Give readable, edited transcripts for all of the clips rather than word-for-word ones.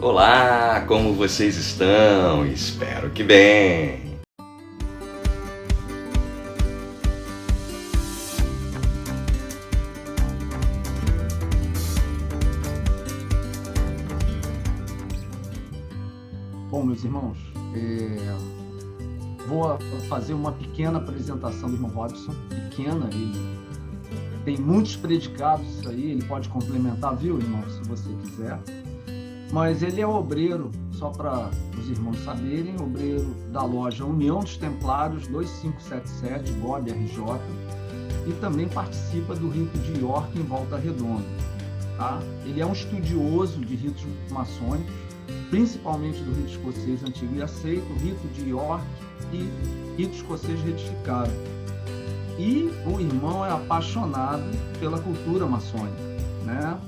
Olá, como vocês estão? Espero que bem. Bom, meus irmãos, vou fazer uma pequena apresentação do irmão Robson. Pequena, ele tem muitos predicados, isso aí, ele pode complementar, viu, irmão, se você quiser. Mas ele é obreiro, só para os irmãos saberem, obreiro da loja União dos Templários 2577, GOB RJ, e também participa do rito de York em Volta Redonda. Tá? Ele é um estudioso de ritos maçônicos, principalmente do rito escocês antigo e aceito, rito de York e rito escocês retificado. E o irmão é apaixonado pela cultura maçônica, né?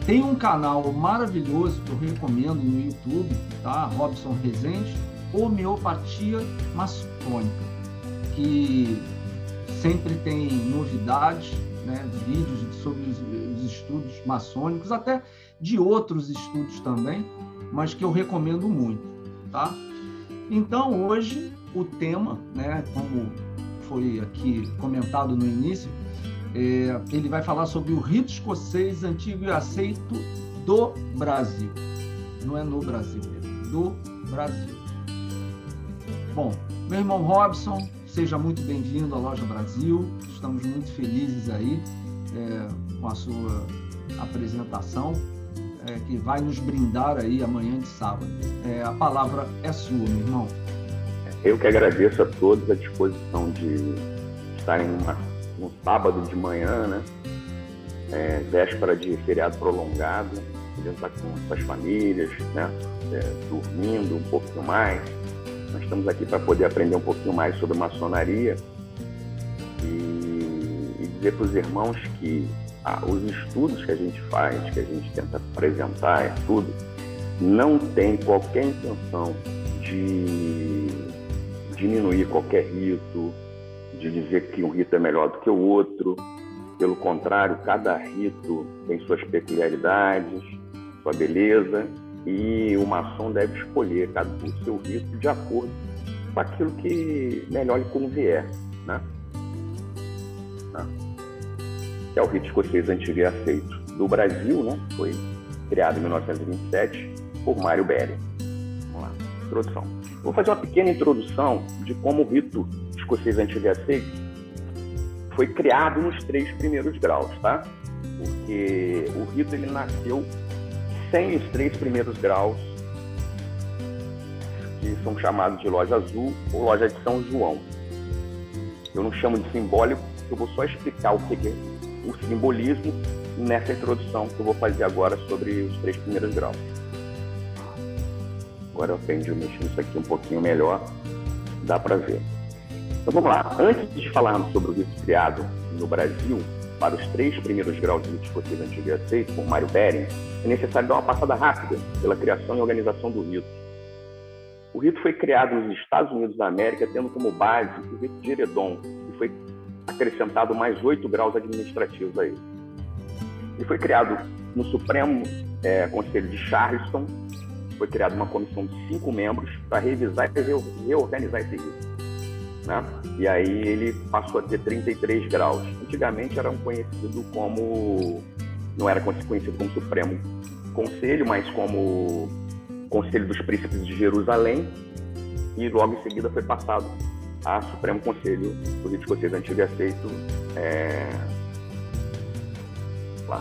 Tem um canal maravilhoso que eu recomendo no YouTube, tá? Robson Rezende, Homeopatia Maçônica, que sempre tem novidades, né? Vídeos sobre os estudos maçônicos, até de outros estudos também, mas que eu recomendo muito, tá? Então, hoje, o tema, né, como foi aqui comentado no início, ele vai falar sobre o rito escocês antigo e aceito do Brasil. Não é no Brasil, é do Brasil. Bom, meu irmão Robson, seja muito bem-vindo à Loja Brasil. Estamos muito felizes aí com a sua apresentação, que vai nos brindar aí amanhã de sábado. A palavra é sua, meu irmão. Eu que agradeço a todos a disposição de estarem no sábado de manhã, né? Véspera de feriado prolongado, podendo estar com as famílias, né? Dormindo um pouquinho mais. Nós estamos aqui para poder aprender um pouquinho mais sobre maçonaria e dizer para os irmãos que os estudos que a gente faz, que a gente tenta apresentar, tudo, não tem qualquer intenção de diminuir qualquer rito, de dizer que um rito é melhor do que o outro. Pelo contrário, cada rito tem suas peculiaridades, sua beleza, e o maçom deve escolher o seu rito de acordo com aquilo que melhor lhe convier, né? Que é o rito escocês antigo e aceito do Brasil, né? Foi criado em 1927 por Mário Bering. Vamos lá, introdução. Vou fazer uma pequena introdução de como o rito escocês antigo e aceito foi criado nos 3 primeiros graus, tá? Porque o rito ele nasceu sem os 3 primeiros graus, que são chamados de loja azul ou loja de São João. Eu não chamo de simbólico, eu vou só explicar o que é o simbolismo nessa introdução que eu vou fazer agora sobre os 3 primeiros graus. Agora eu aprendi a mexer nisso aqui um pouquinho melhor, dá para ver. Então vamos lá, antes de falarmos sobre o rito criado no Brasil, para os 3 primeiros graus do rito escocês antigo e aceito, por Mário Bering, é necessário dar uma passada rápida pela criação e organização do rito. O rito foi criado nos Estados Unidos da América, tendo como base o rito de Eredon, e foi acrescentado mais 8 graus administrativos a ele. Ele foi criado no Supremo Conselho de Charleston. Foi criada uma comissão de 5 membros para revisar e reorganizar esse rito, né? E aí ele passou a ter 33 graus. Antigamente era conhecido como... não era conhecido como Supremo Conselho, mas como Conselho dos Príncipes de Jerusalém, e logo em seguida foi passado a Supremo Conselho do Rito Escocês Antigo e Aceito. Lá.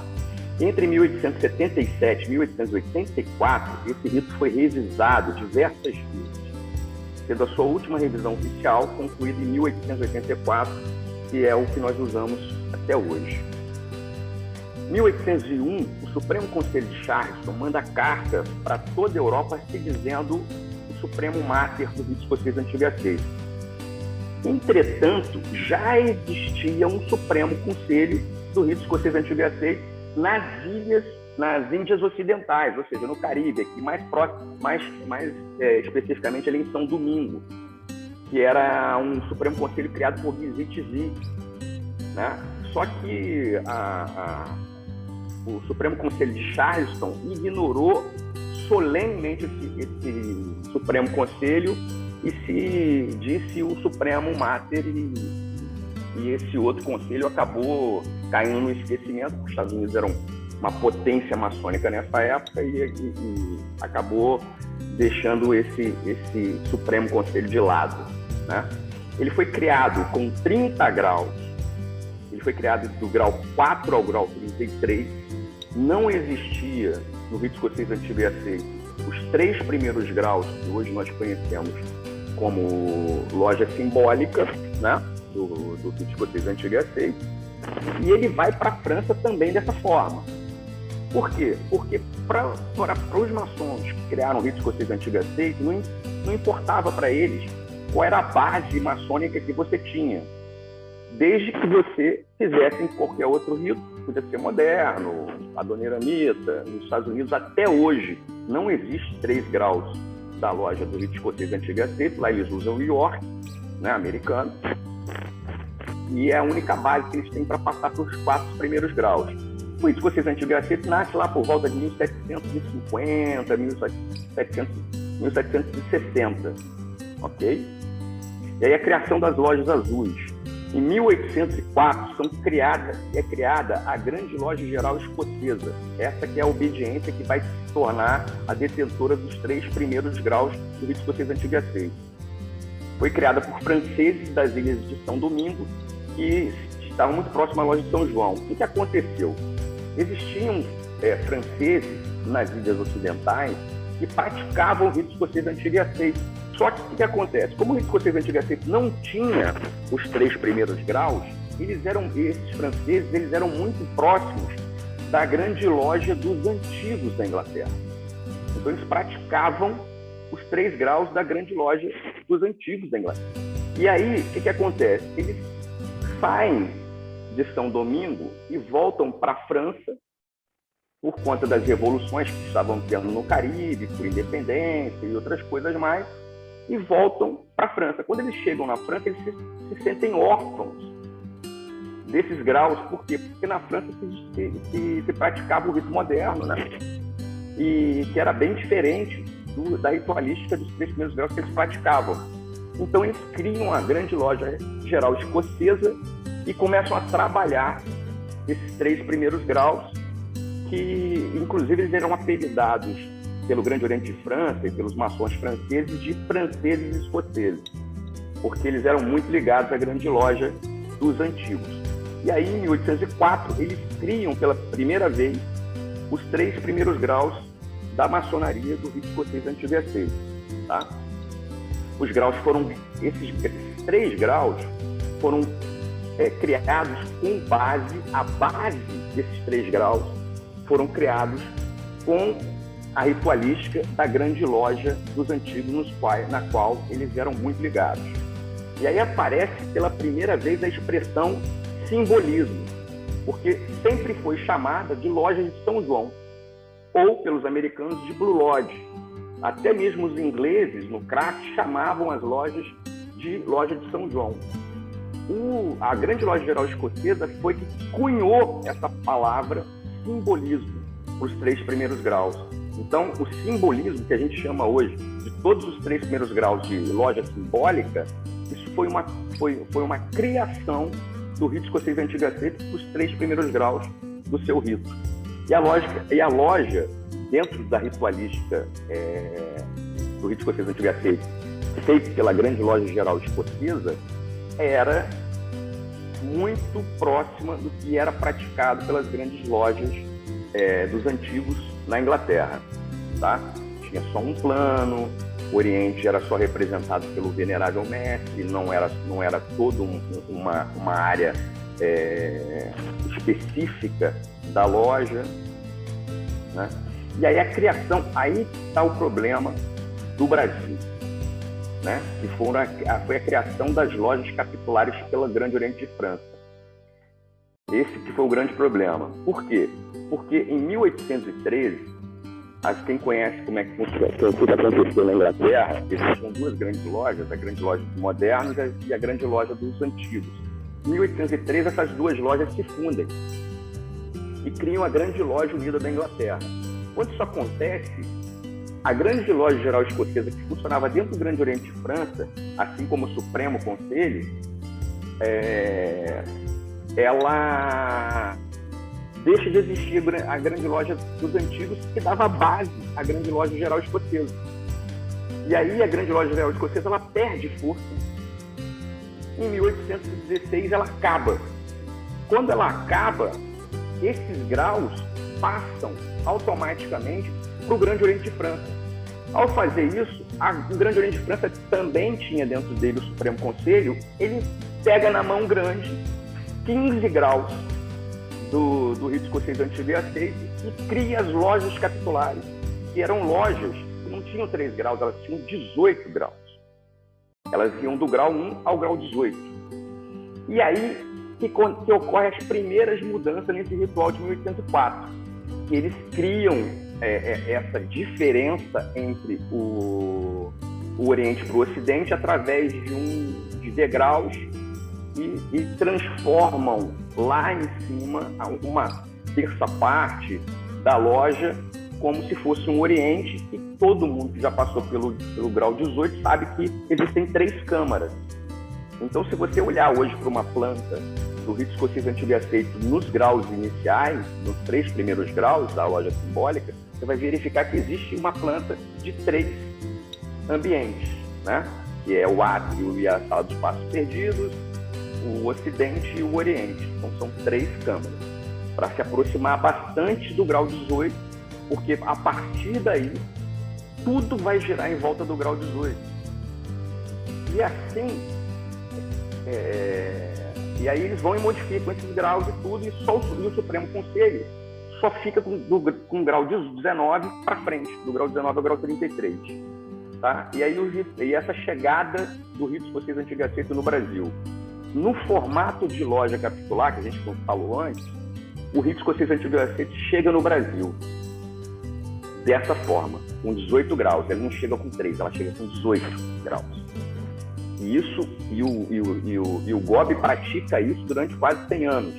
Entre 1877 e 1884, esse rito foi revisado diversas vezes, sendo a sua última revisão oficial concluída em 1884, que é o que nós usamos até hoje. Em 1801, o Supremo Conselho de Charleston manda carta para toda a Europa se dizendo o Supremo Máter do Rito Escocês Antigo e Aceito. Entretanto, já existia um Supremo Conselho do Rito Escocês Antigo e Aceito nas Índias Ocidentais, ou seja, no Caribe, aqui mais próximo, mais especificamente ali em São Domingo, que era um Supremo Conselho criado por Gizit-Zi, né? Só que o Supremo Conselho de Charleston ignorou solenemente esse Supremo Conselho e se disse o Supremo Mater, e esse outro conselho acabou caindo no esquecimento, porque os Estados Unidos eram uma potência maçônica nessa época e acabou deixando esse Supremo Conselho de lado, né? Ele foi criado com 30 graus, ele foi criado do grau 4 ao grau 33, não existia no rito escocês antigo e aceito os 3 primeiros graus que hoje nós conhecemos como loja simbólica, né, do rito escocês antigo e aceito, e ele vai para a França também dessa forma. Por quê? Porque para os maçons que criaram o rito escocês antigo e aceito, não importava para eles qual era a base maçônica que você tinha, desde que você fizesse em qualquer outro rito, podia ser moderno, adoniramita. Nos Estados Unidos, até hoje, não existe 3 graus da loja do rito escocês antigo e aceito, lá eles usam o York, né, americano, e é a única base que eles têm para passar para os 4 primeiros graus. O rito escocês antigo e aceito nasce lá por volta de 1750, 1760, ok? E aí a criação das lojas azuis. Em 1804 é criada a Grande Loja Geral Escocesa. Essa que é a obediência que vai se tornar a detentora dos 3 primeiros graus do rito escocês antigo e aceito. Foi criada por franceses das ilhas de São Domingo, que estavam muito próximos à loja de São João. O que aconteceu? Existiam franceses nas ilhas ocidentais que praticavam o rito escocês antigo e aceito. Só que o que acontece? Como o rito escocês antigo e aceito não tinha os 3 primeiros graus, esses franceses eram muito próximos da grande loja dos antigos da Inglaterra. Então eles praticavam os 3 graus da grande loja dos antigos da Inglaterra. E aí, o que acontece? Eles saem de São Domingo e voltam para a França por conta das revoluções que estavam tendo no Caribe, por independência e outras coisas mais, e voltam para a França. Quando eles chegam na França, eles se sentem órfãos desses graus. Por quê? Porque na França se praticava o rito moderno, né? E que era bem diferente da ritualística dos 3 primeiros graus que eles praticavam. Então eles criam a Grande Loja Geral Escocesa e começam a trabalhar esses 3 primeiros graus, que inclusive eles eram apelidados pelo Grande Oriente de França e pelos maçons franceses de franceses escoceses, porque eles eram muito ligados à Grande Loja dos antigos. E aí, em 1804, eles criam pela primeira vez os 3 primeiros graus da maçonaria do rito escocês antigo e aceito, tá? Os graus foram, esses 3 graus foram criados com a base desses 3 graus foram criados com a ritualística da Grande Loja dos antigos, na qual eles eram muito ligados. E aí aparece pela primeira vez a expressão simbolismo, porque sempre foi chamada de Loja de São João, ou pelos americanos de Blue Lodge. Até mesmo os ingleses, no craft, chamavam as lojas de Loja de São João. A Grande Loja Geral Escocesa foi que cunhou essa palavra simbolismo para os 3 primeiros graus. Então, o simbolismo que a gente chama hoje de todos os 3 primeiros graus de loja simbólica, isso foi uma criação do rito escocês antigo e aceito para os 3 primeiros graus do seu rito. E a loja dentro da ritualística do rito escocês antigo e aceito, feito pela Grande Loja Geral Escocesa, era muito próxima do que era praticado pelas grandes lojas dos antigos na Inglaterra, tá? Tinha só um plano, o Oriente era só representado pelo Venerável Mestre, não era toda uma área específica da loja, né? E aí aí está o problema do Brasil, né? Que foi a criação das lojas capitulares pela Grande Oriente de França. Esse que foi o grande problema. Por quê? Porque em 1813, quem conhece como é que aconteceu na Inglaterra, existiam 2 grandes lojas, a Grande Loja dos Modernos e a Grande Loja dos Antigos. Em 1813, essas 2 lojas se fundem e criam a Grande Loja Unida da Inglaterra. Quando isso acontece, A Grande Loja Geral Escocesa, que funcionava dentro do Grande Oriente de França, assim como o Supremo Conselho, ela deixa de existir a Grande Loja dos Antigos, que dava base à Grande Loja Geral Escocesa. E aí a Grande Loja Geral Escocesa ela perde força. Em 1816 ela acaba. Quando ela acaba, esses graus passam automaticamente para o Grande Oriente de França. Ao fazer isso, o Grande Oriente de França também tinha dentro dele o Supremo Conselho. Ele pega na mão grande 15 graus do rito escocês antigo e aceito e cria as lojas capitulares, que eram lojas que não tinham 3 graus, elas tinham 18 graus. Elas iam do grau 1 ao grau 18. E aí que ocorrem as primeiras mudanças nesse ritual de 1804. Que eles criam essa diferença entre o Oriente para o Ocidente através de degraus e transformam lá em cima uma terça parte da loja como se fosse um Oriente, e todo mundo que já passou pelo grau 18 sabe que existem 3 câmaras. Então, se você olhar hoje para uma planta do rito escocês antigo e aceito nos graus iniciais, nos 3 primeiros graus da loja simbólica, você vai verificar que existe uma planta de 3 ambientes, né? Que é o átrio e a sala dos passos perdidos, o Ocidente e o Oriente. Então, são 3 câmaras, para se aproximar bastante do grau 18, porque a partir daí, tudo vai girar em volta do grau 18. E assim, e aí eles vão e modificam esses graus e tudo, e só o Supremo Conselho só fica com o grau 19 para frente, do grau 19 ao grau 33. Tá? E aí essa chegada do rito escocês antigo e aceito no Brasil. No formato de loja capitular, que a gente falou antes, o rito escocês antigo e aceito chega no Brasil dessa forma, com 18 graus. Ela não chega com 3, ela chega com 18 graus. E o GOB pratica isso durante quase 100 anos.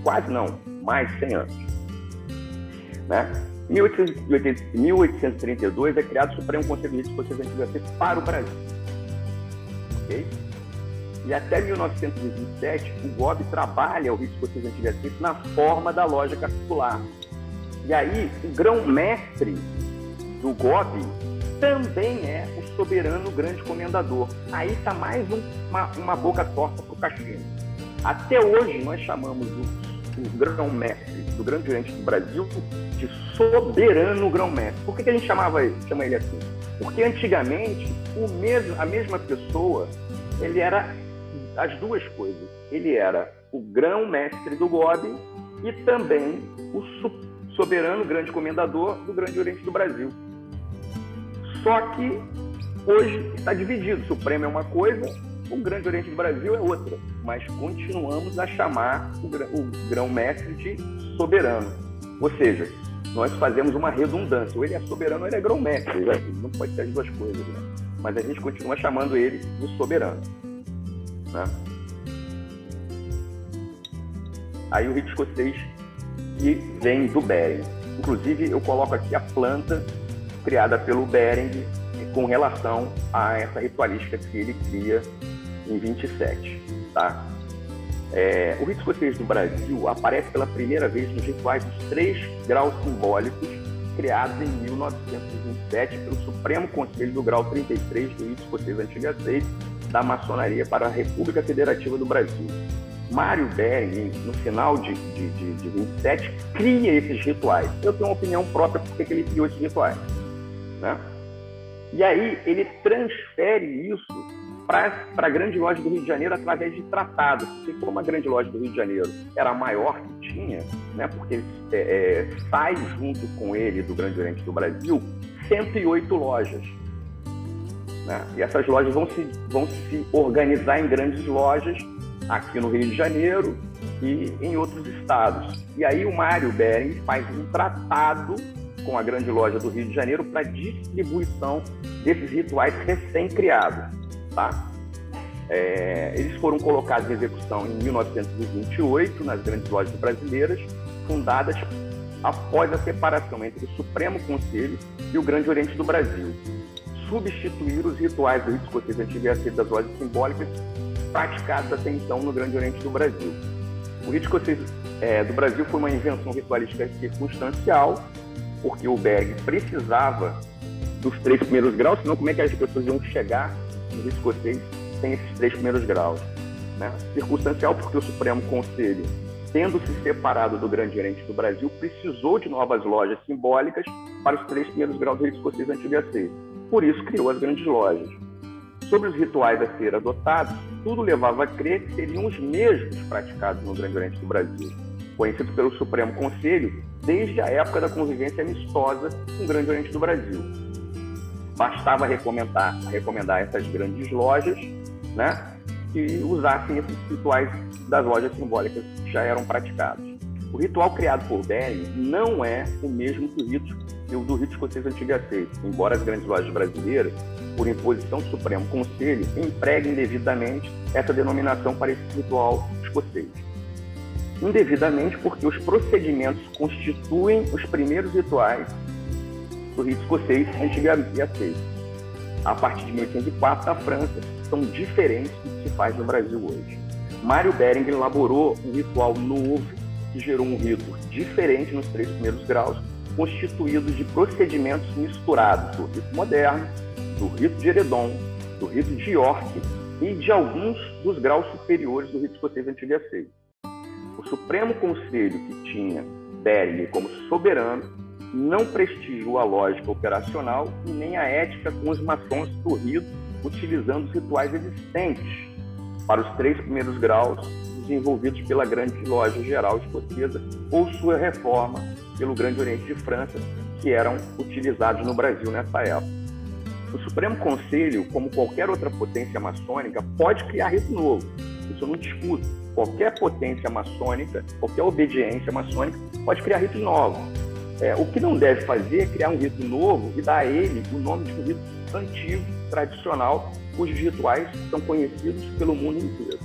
Quase não, mais de 100 anos. Né? Em 1832 é criado o Supremo Conselho do Rito Escocês Antigo e Aceito para o Brasil. Okay? E até 1927, o GOB trabalha o Rito Escocês Antigo e Aceito na forma da loja capitular. E aí, o grão-mestre do GOB também é o soberano grande comendador. Aí está mais uma boca torta para o cachimbo. Até hoje, nós chamamos o grão-mestre do Grande Oriente do Brasil de soberano grão-mestre. Por que a gente chama ele assim? Porque antigamente, a mesma pessoa, ele era as duas coisas. Ele era o grão-mestre do GOB e também o soberano grande comendador do Grande Oriente do Brasil. Só que hoje está dividido. O Supremo é uma coisa, o Grande Oriente do Brasil é outra. Mas continuamos a chamar o grão-mestre de soberano. Ou seja, nós fazemos uma redundância. Ou ele é soberano ou ele é grão-mestre. Não pode ser as duas coisas, né? Mas a gente continua chamando ele de soberano. Né? Aí o rito escocês, que vem do Bering. Inclusive, eu coloco aqui a planta criada pelo Bering com relação a essa ritualística que ele cria em 27. Tá? O rito escocês do Brasil aparece pela primeira vez nos rituais dos 3 graus simbólicos criados em 1927 pelo Supremo Conselho do Grau 33 do rito escocês antigo e aceito da maçonaria para a República Federativa do Brasil. Mário Bering, no final de 27, cria esses rituais. Eu tenho uma opinião própria porque ele criou esses rituais. Né? E aí ele transfere isso para a Grande Loja do Rio de Janeiro através de tratados. Porque como a Grande Loja do Rio de Janeiro era a maior que tinha, né, porque sai junto com ele do Grande Oriente do Brasil 108 lojas. Né? E essas lojas vão se organizar em grandes lojas aqui no Rio de Janeiro e em outros estados. E aí o Mário Bering faz um tratado com a Grande Loja do Rio de Janeiro para distribuição desses rituais recém-criados. Tá? Eles foram colocados em execução em 1928 nas grandes lojas brasileiras, fundadas após a separação entre o Supremo Conselho e o Grande Oriente do Brasil, substituir os rituais do rito escocês antigo e aceito das lojas simbólicas praticados até então no Grande Oriente do Brasil. O rito escocês do Brasil foi uma invenção ritualística circunstancial, porque o Bering precisava dos 3 primeiros graus, senão como é que as pessoas iam chegar no rito escocês sem esses 3 primeiros graus? Né? Circunstancial porque o Supremo Conselho, tendo se separado do Grande Oriente do Brasil, precisou de novas lojas simbólicas para os 3 primeiros graus do rito escocês antigo e aceito. Por isso criou as grandes lojas. Sobre os rituais a ser adotados, tudo levava a crer que seriam os mesmos praticados no Grande Oriente do Brasil, conhecido pelo Supremo Conselho desde a época da convivência amistosa com o Grande Oriente do Brasil. Bastava recomendar essas grandes lojas, né, que usassem esses rituais das lojas simbólicas que já eram praticados. O ritual criado por Bering não é o mesmo que o do rito escocês antigo e aceito, embora as grandes lojas brasileiras, por imposição do Supremo Conselho, empreguem indevidamente essa denominação para esse ritual escocês. Indevidamente porque os procedimentos constituem os primeiros rituais do rito escocês antigo e aceito. A partir de 1804, na França, são diferentes do que se faz no Brasil hoje. Mário Bering elaborou um ritual novo que gerou um rito diferente nos 3 primeiros graus, constituído de procedimentos misturados do rito moderno, do rito de Heredon, do rito de York e de alguns dos graus superiores do rito escocês antigo e aceito. O Supremo Conselho, que tinha Bering como soberano, não prestigiou a lógica operacional e nem a ética com os maçons do rito, utilizando os rituais existentes para os 3 primeiros graus desenvolvidos pela Grande Loja Geral Escocesa ou sua reforma pelo Grande Oriente de França, que eram utilizados no Brasil nessa época. O Supremo Conselho, como qualquer outra potência maçônica, pode criar rito novo. Isso eu não discuto. Qualquer potência maçônica, qualquer obediência maçônica pode criar ritos novos. O que não deve fazer é criar um rito novo e dar a ele o nome de um rito antigo, tradicional, cujos rituais são conhecidos pelo mundo inteiro.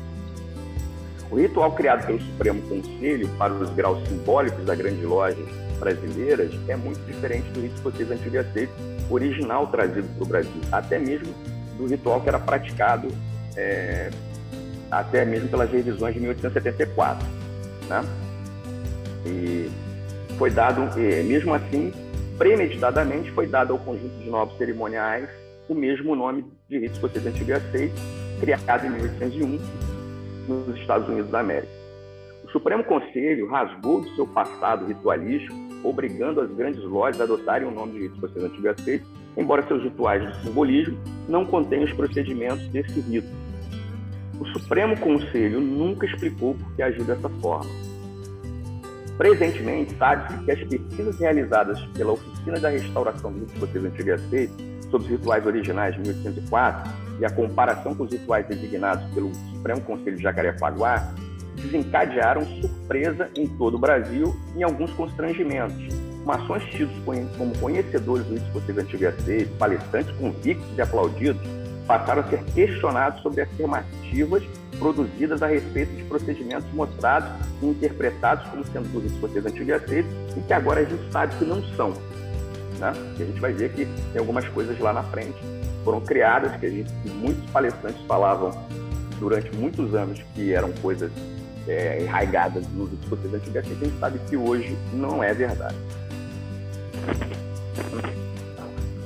O ritual criado pelo Supremo Conselho para os graus simbólicos das grandes lojas brasileiras é muito diferente do rito escocês antigo e aceito, original trazido para o Brasil, até mesmo do ritual que era praticado até mesmo pelas revisões de 1874. Né? E foi dado, mesmo assim, premeditadamente foi dado ao conjunto de novos cerimoniais o mesmo nome de rito escocês antigo e aceito, criado em 1801 nos Estados Unidos da América. O Supremo Conselho rasgou do seu passado ritualístico, obrigando as grandes lojas a adotarem o nome de rito escocês antigo e aceito, embora seus rituais de simbolismo não contenham os procedimentos desse rito. O Supremo Conselho nunca explicou por que agiu dessa forma. Presentemente, sabe-se que as pesquisas realizadas pela Oficina da Restauração do Rito Escocês Antigo e Aceito sobre os rituais originais de 1804 e a comparação com os rituais designados pelo Supremo Conselho de Jacarepaguá desencadearam surpresa em todo o Brasil e alguns constrangimentos. Maçons tidos como conhecedores do Rito Escocês Antigo e Aceito, palestrantes convictos e aplaudidos, passaram a ser questionados sobre afirmativas produzidas a respeito de procedimentos mostrados e interpretados como sendo do Rito Escocês Antigo e Aceito e que agora a gente sabe que não são. Né? E a gente vai ver que tem algumas coisas lá na frente foram criadas, que muitos palestrantes falavam durante muitos anos que eram coisas enraigadas no Rito Escocês Antigo e Aceito, a gente sabe que hoje não é verdade.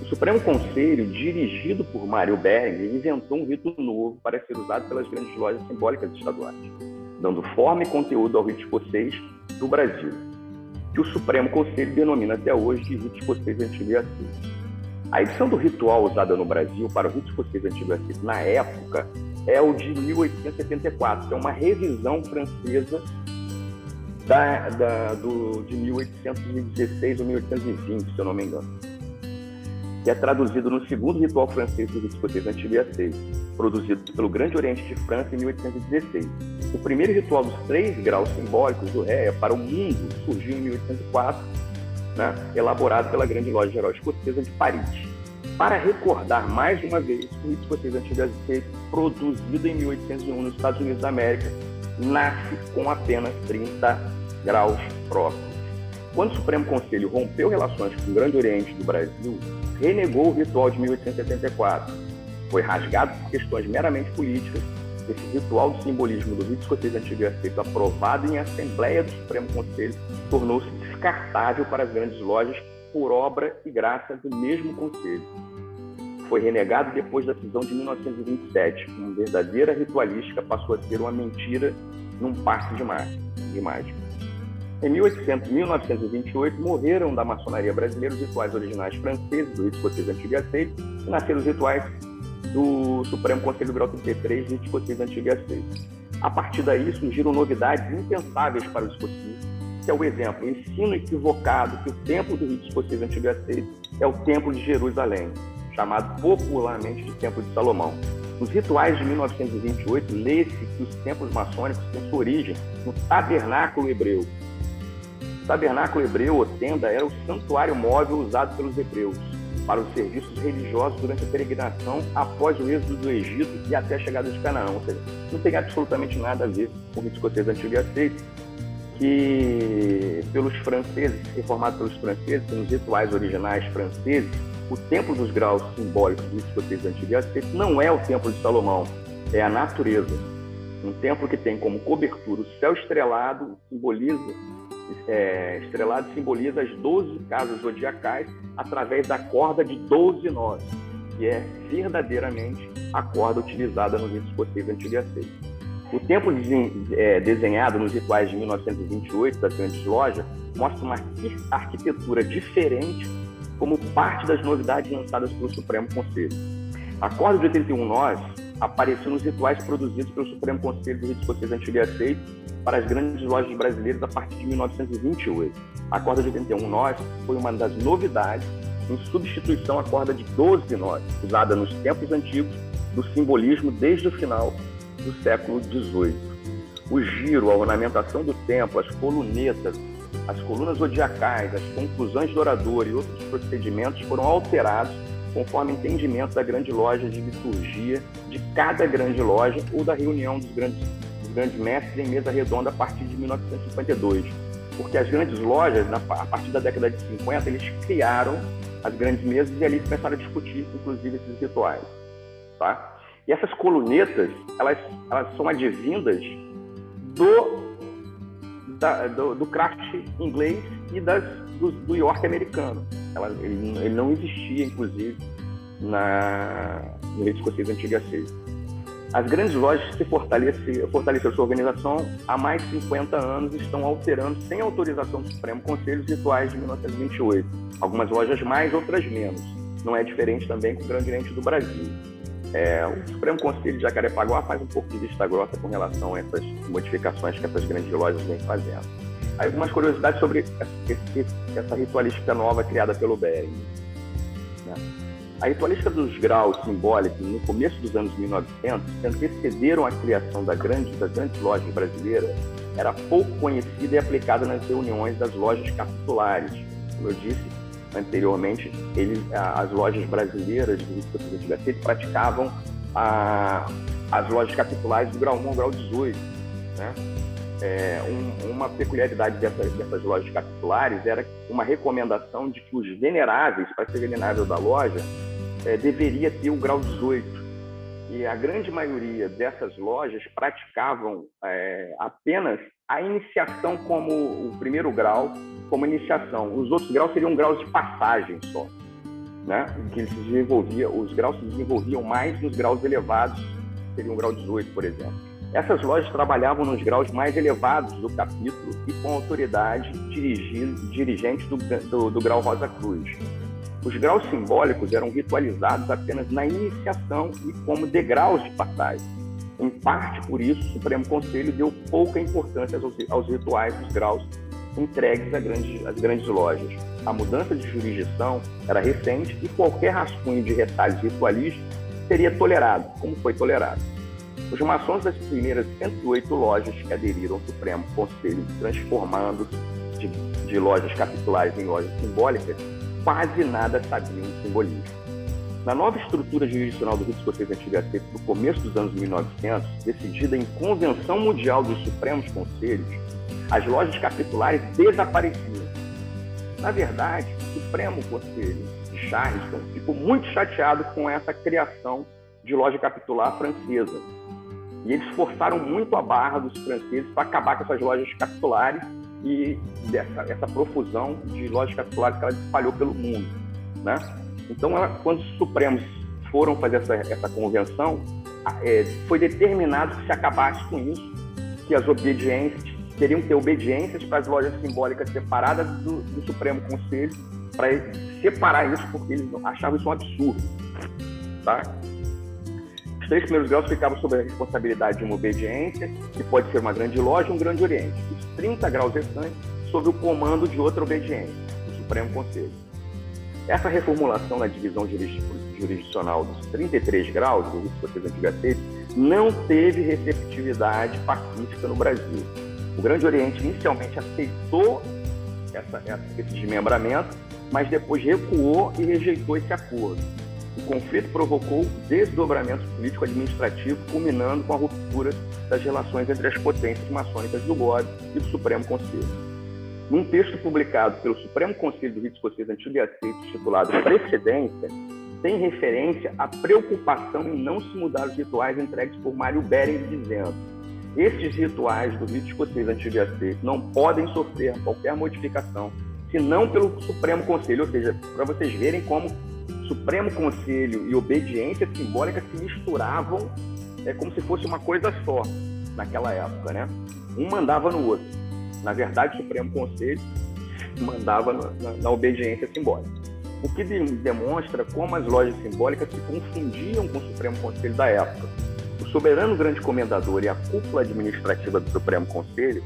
O Supremo Conselho, dirigido por Mário Bering, inventou um rito novo para ser usado pelas grandes lojas simbólicas estaduais, dando forma e conteúdo ao rito escocês do Brasil, que o Supremo Conselho denomina até hoje de rito escocês antigo e aceito. A edição do ritual usada no Brasil para o rito escocês antigo e aceito na época é o de 1874, que é uma revisão francesa de 1816 ou 1820, se eu não me engano, que é traduzido no segundo ritual francês do rito escocês antigo e aceito, produzido pelo Grande Oriente de França em 1816. O primeiro ritual dos 3 graus simbólicos do Réia para o mundo surgiu em 1804, né, elaborado pela Grande Loja Geral Escocesa de Paris. Para recordar mais uma vez o rito escocês antigo e aceito, produzido em 1801 nos Estados Unidos da América, nasce com apenas 30 graus próprios. Quando o Supremo Conselho rompeu relações com o Grande Oriente do Brasil, renegou o ritual de 1874. Foi rasgado por questões meramente políticas. Esse ritual do simbolismo do rito escocês antigo e aceito, aprovado em Assembleia do Supremo Conselho, tornou-se descartável para as grandes lojas por obra e graça do mesmo Conselho. Foi renegado depois da cisão de 1927. Uma verdadeira ritualística passou a ser uma mentira num passe de mágica. Em 1928, morreram da maçonaria brasileira os rituais originais franceses do rito escocês antigo e aceito, e nasceram os rituais do Supremo Conselho do Grau 33 do rito escocês antigo e aceito. A partir daí, surgiram novidades impensáveis para os escoceses, que é o exemplo, o ensino equivocado que o templo do rito escocês antigo e aceito é o Templo de Jerusalém, chamado popularmente de Templo de Salomão. Nos rituais de 1928, lê-se que os templos maçônicos têm sua origem no tabernáculo hebreu. O tabernáculo hebreu, ou tenda, era o santuário móvel usado pelos hebreus para os serviços religiosos durante a peregrinação após o êxodo do Egito e até a chegada de Canaã. Ou seja, não tem absolutamente nada a ver com o rito escocês antigo e aceito, que pelos franceses, reformado pelos franceses, nos rituais originais franceses, o templo dos graus simbólicos do rito escocês antigo e aceito não é o templo de Salomão, é a natureza. Um templo que tem como cobertura o céu estrelado, simboliza as 12 casas zodiacais através da corda de 12 nós, que é verdadeiramente a corda utilizada no rito escocês antigo e aceito. O templo desenhado nos rituais de 1928 das grandes lojas mostra uma arquitetura diferente como parte das novidades lançadas pelo Supremo Conselho. A corda de 81 nós apareceu nos rituais produzidos pelo Supremo Conselho do rito escocês antigo e aceito para as grandes lojas brasileiras a partir de 1928. A corda de 81 nós foi uma das novidades em substituição à corda de 12 nós, usada nos tempos antigos do simbolismo desde o final do século XVIII. O giro, a ornamentação do templo, as colunetas, as colunas zodiacais, as conclusões do orador e outros procedimentos foram alterados conforme entendimento da grande loja de liturgia de cada grande loja ou da reunião dos grandes mestres em mesa redonda a partir de 1952. Porque as grandes lojas, a partir da década de 50, eles criaram as grandes mesas e ali começaram a discutir, inclusive, esses rituais. Tá? E essas colunetas, elas são advindas do craft inglês e do York americano. Ele não existia, inclusive, no rito escocês antigo e aceito. As grandes lojas se fortaleceram sua organização há mais de 50 anos e estão alterando, sem autorização do Supremo Conselho, os rituais de 1928. Algumas lojas mais, outras menos. Não é diferente também com o Grande Oriente do Brasil. O Supremo Conselho de Jacarepaguá faz um pouco de vista grossa com relação a essas modificações que essas grandes lojas vêm fazendo. Aí algumas curiosidades sobre essa ritualística nova criada pelo Bering. Né? A ritualística dos graus simbólicos, no começo dos anos 1900, que antecederam a criação das grandes lojas brasileiras, era pouco conhecida e aplicada nas reuniões das lojas capitulares. Como eu disse anteriormente, as lojas brasileiras do rito escocês antigo e aceito praticavam as lojas capitulares do grau 1 ao grau 18. Né? Uma peculiaridade dessas lojas capitulares era uma recomendação de que os veneráveis, para ser venerável da loja, deveria ter o grau 18. E a grande maioria dessas lojas praticavam apenas a iniciação como o primeiro grau, como iniciação. Os outros graus seriam graus de passagem só. Né? Que os graus se desenvolviam mais nos graus elevados, seria um grau 18, por exemplo. Essas lojas trabalhavam nos graus mais elevados do capítulo e com autoridade dirigente do grau Rosa Cruz. Os graus simbólicos eram ritualizados apenas na iniciação e como degraus de passagem. Em parte por isso, o Supremo Conselho deu pouca importância aos rituais dos graus entregues às grandes lojas. A mudança de jurisdição era recente e qualquer rascunho de retalhos ritualísticos seria tolerado, como foi tolerado. Os maçons das primeiras 108 lojas que aderiram ao Supremo Conselho, transformando-se de lojas capitulares em lojas simbólicas, quase nada sabiam de simbolismo. Na nova estrutura jurisdicional do rito escocês antigo e aceito do começo dos anos 1900, decidida em Convenção Mundial dos Supremos Conselhos, as lojas capitulares desapareciam Na verdade, o Supremo Conselho de Charleston ficou muito chateado com essa criação de loja capitular francesa. E eles forçaram muito a barra dos franceses para acabar com essas lojas capitulares e essa profusão de lojas capitulares que ela espalhou pelo mundo, né? Então, quando os Supremos foram fazer essa convenção, foi determinado que se acabasse com isso, que as obediências teriam que ter obediências para as lojas simbólicas separadas do Supremo Conselho, para separar isso, porque eles achavam isso um absurdo, tá? Os 3 primeiros graus ficavam sob a responsabilidade de uma obediência, que pode ser uma grande loja ou um grande oriente. Os 30 graus restantes sob o comando de outra obediência, do Supremo Conselho. Essa reformulação na divisão jurisdicional dos 33 graus do rito escocês antigo aceito não teve receptividade pacífica no Brasil. O Grande Oriente inicialmente aceitou esse desmembramento, mas depois recuou e rejeitou esse acordo. O conflito provocou desdobramento político-administrativo, culminando com a ruptura das relações entre as potências maçônicas do GOD e do Supremo Conselho. Num texto publicado pelo Supremo Conselho do Rito Escocês Antigo e Aceito, titulado Precedência, tem referência à preocupação em não se mudar os rituais entregues por Mário Bering, dizendo: estes rituais do Rito Escocês Antigo e Aceito não podem sofrer qualquer modificação, senão pelo Supremo Conselho. Ou seja, para vocês verem como Supremo Conselho e obediência simbólica se misturavam, como se fosse uma coisa só naquela época, né? Um mandava no outro. Na verdade, o Supremo Conselho mandava na obediência simbólica. O que demonstra como as lojas simbólicas se confundiam com o Supremo Conselho da época. O soberano grande comendador e a cúpula administrativa do Supremo Conselho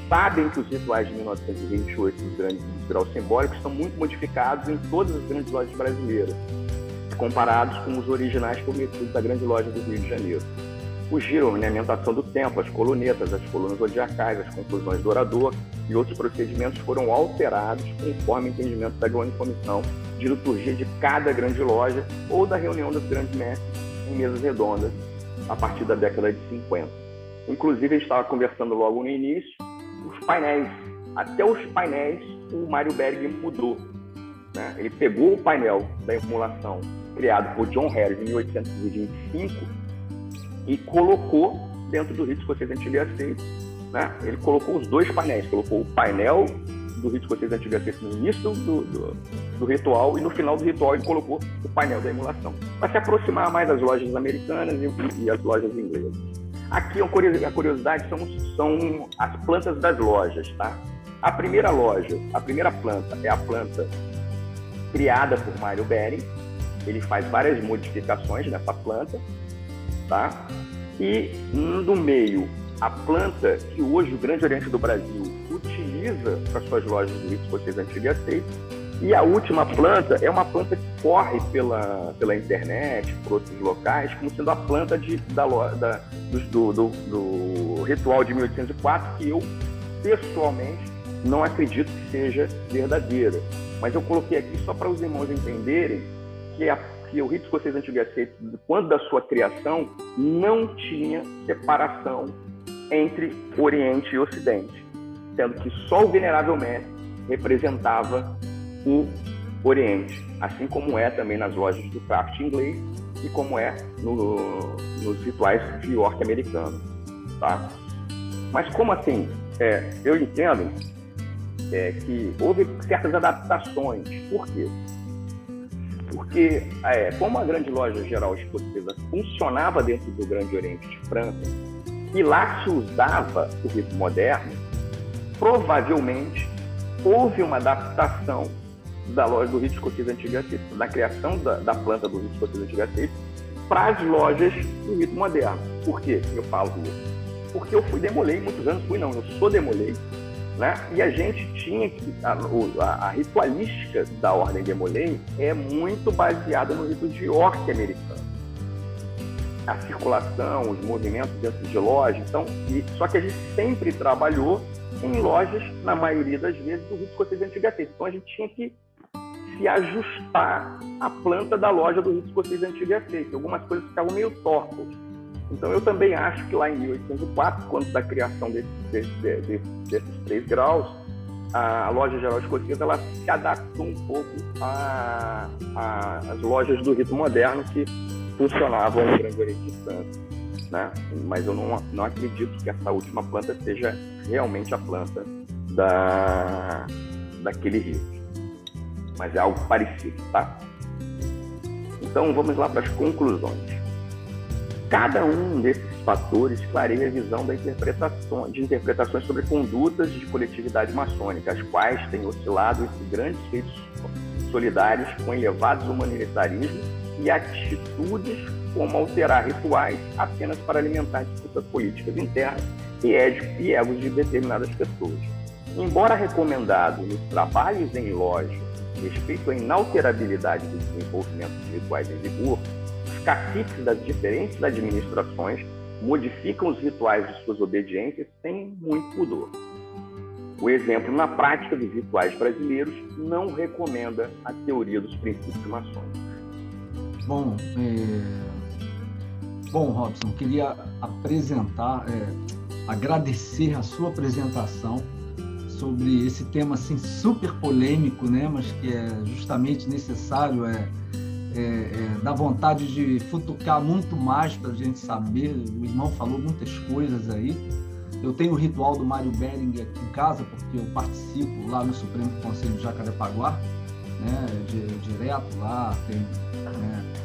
sabem que os rituais de 1928 dos graus simbólicos estão muito modificados em todas as grandes lojas brasileiras, comparados com os originais cometidos da grande loja do Rio de Janeiro. O giro, a ornamentação do templo, as colunetas, as colunas zodiacais, as conclusões do orador e outros procedimentos foram alterados conforme o entendimento da grande comissão de liturgia de cada grande loja ou da reunião das grandes mestres em mesas redondas a partir da década de 50. Inclusive, a gente estava conversando logo no início, os painéis, até os painéis o Mário Bering mudou, né? Ele pegou o painel da emulação criado por John Harris em 1825 e colocou dentro do Rito Escocês Antigo e Aceito, né? Ele colocou os 2 painéis, colocou o painel do Rito Escocês Antigo e Aceito no início do ritual, e no final do ritual ele colocou o painel da emulação, para se aproximar mais das lojas americanas e as lojas inglesas. Aqui a curiosidade são as plantas das lojas, tá? A primeira planta é a planta criada por Mário Bering. Ele faz várias modificações nessa planta, tá? E no meio, a planta que hoje o Grande Oriente do Brasil utiliza para suas lojas do Rito Escocês Antigo e Aceito. E a última planta é uma planta que corre pela internet, por outros locais, como sendo a planta do ritual de 1804, que eu, pessoalmente, não acredito que seja verdadeira. Mas eu coloquei aqui só para os irmãos entenderem que o Rito Escocês Antigo e Aceito, quando da sua criação, não tinha separação entre Oriente e Ocidente, sendo que só o Venerável Mestre representava o Oriente, assim como é também nas lojas do craft inglês e como é nos rituais de York americano, tá? Mas como assim? Eu entendo que houve certas adaptações. Por quê? Porque como a grande loja geral escocesa funcionava dentro do Grande Oriente de França e lá se usava o rito moderno, provavelmente houve uma adaptação da loja do Rito Escocês Antigo e Aceito, da criação da planta do Rito Escocês Antigo e Aceito para as lojas do rito moderno. Por que eu falo isso? Porque eu fui demolei muitos anos, eu sou demolei, né? E a gente tinha que a ritualística da ordem demolei é muito baseada no rito de York americano. A circulação, os movimentos dentro de loja, só que a gente sempre trabalhou em lojas, na maioria das vezes, do Rito Escocês Antigo e Aceito. Então a gente tinha que se ajustar à planta da loja do Rito Escocês Antigo e Aceito. Algumas coisas ficavam meio tortas. Então eu também acho que lá em 1804, quando da criação desses 3 graus, a loja geral escocesa ela se adaptou um pouco às lojas do rito moderno que funcionavam em grande distância, né? Mas eu não acredito que essa última planta seja realmente a planta daquele rito, mas é algo parecido, tá? Então vamos lá para as conclusões. Cada um desses fatores clareia a visão de interpretações sobre condutas de coletividade maçônica, as quais têm oscilado entre grandes feitos solidários com elevados humanitarismos e atitudes como alterar rituais apenas para alimentar disputas políticas internas e egos de determinadas pessoas. Embora recomendado nos trabalhos em loja respeito à inalterabilidade do desenvolvimento de rituais em vigor, os caciques das diferentes administrações modificam os rituais de suas obediências sem muito pudor. O exemplo na prática dos rituais brasileiros não recomenda a teoria dos princípios maçônicos. Bom, Robson, queria agradecer a sua apresentação sobre esse tema assim, super polêmico, né? Mas que é justamente necessário, dá vontade de futucar muito mais para a gente saber. O irmão falou muitas coisas aí. Eu tenho o ritual do Mário Bering aqui em casa, porque eu participo lá no Supremo Conselho de Jacarepaguá, né? Direto lá, tem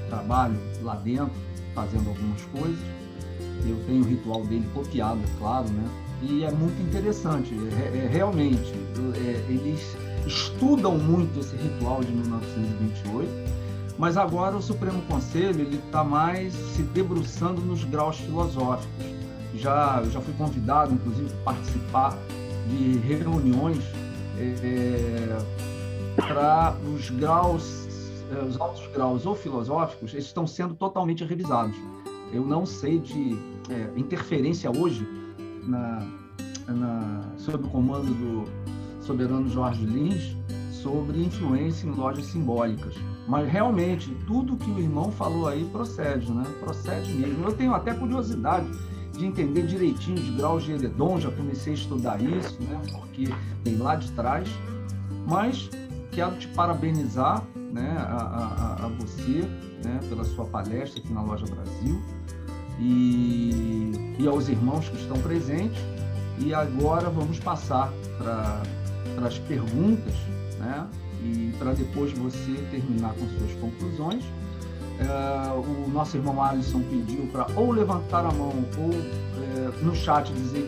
trabalho lá dentro, fazendo algumas coisas. Eu tenho o ritual dele copiado, é claro, né? E é muito interessante, realmente, eles estudam muito esse ritual de 1928, mas agora o Supremo Conselho está mais se debruçando nos graus filosóficos. Já fui convidado, inclusive, a participar de reuniões para os altos graus ou filosóficos, eles estão sendo totalmente revisados. Eu não sei de interferência hoje sob o comando do soberano Jorge Lins, sobre influência em lojas simbólicas. Mas realmente, tudo que o irmão falou aí procede, né? Procede mesmo. Eu tenho até curiosidade de entender direitinho os graus de Eredon, já comecei a estudar isso, né? Porque vem lá de trás. Mas quero te parabenizar, né? a você, né? Pela sua palestra aqui na Loja Brasil. E aos irmãos que estão presentes. E agora vamos passar para as perguntas, né? E para depois você terminar com suas conclusões. O nosso irmão Alisson pediu para ou levantar a mão ou no chat dizer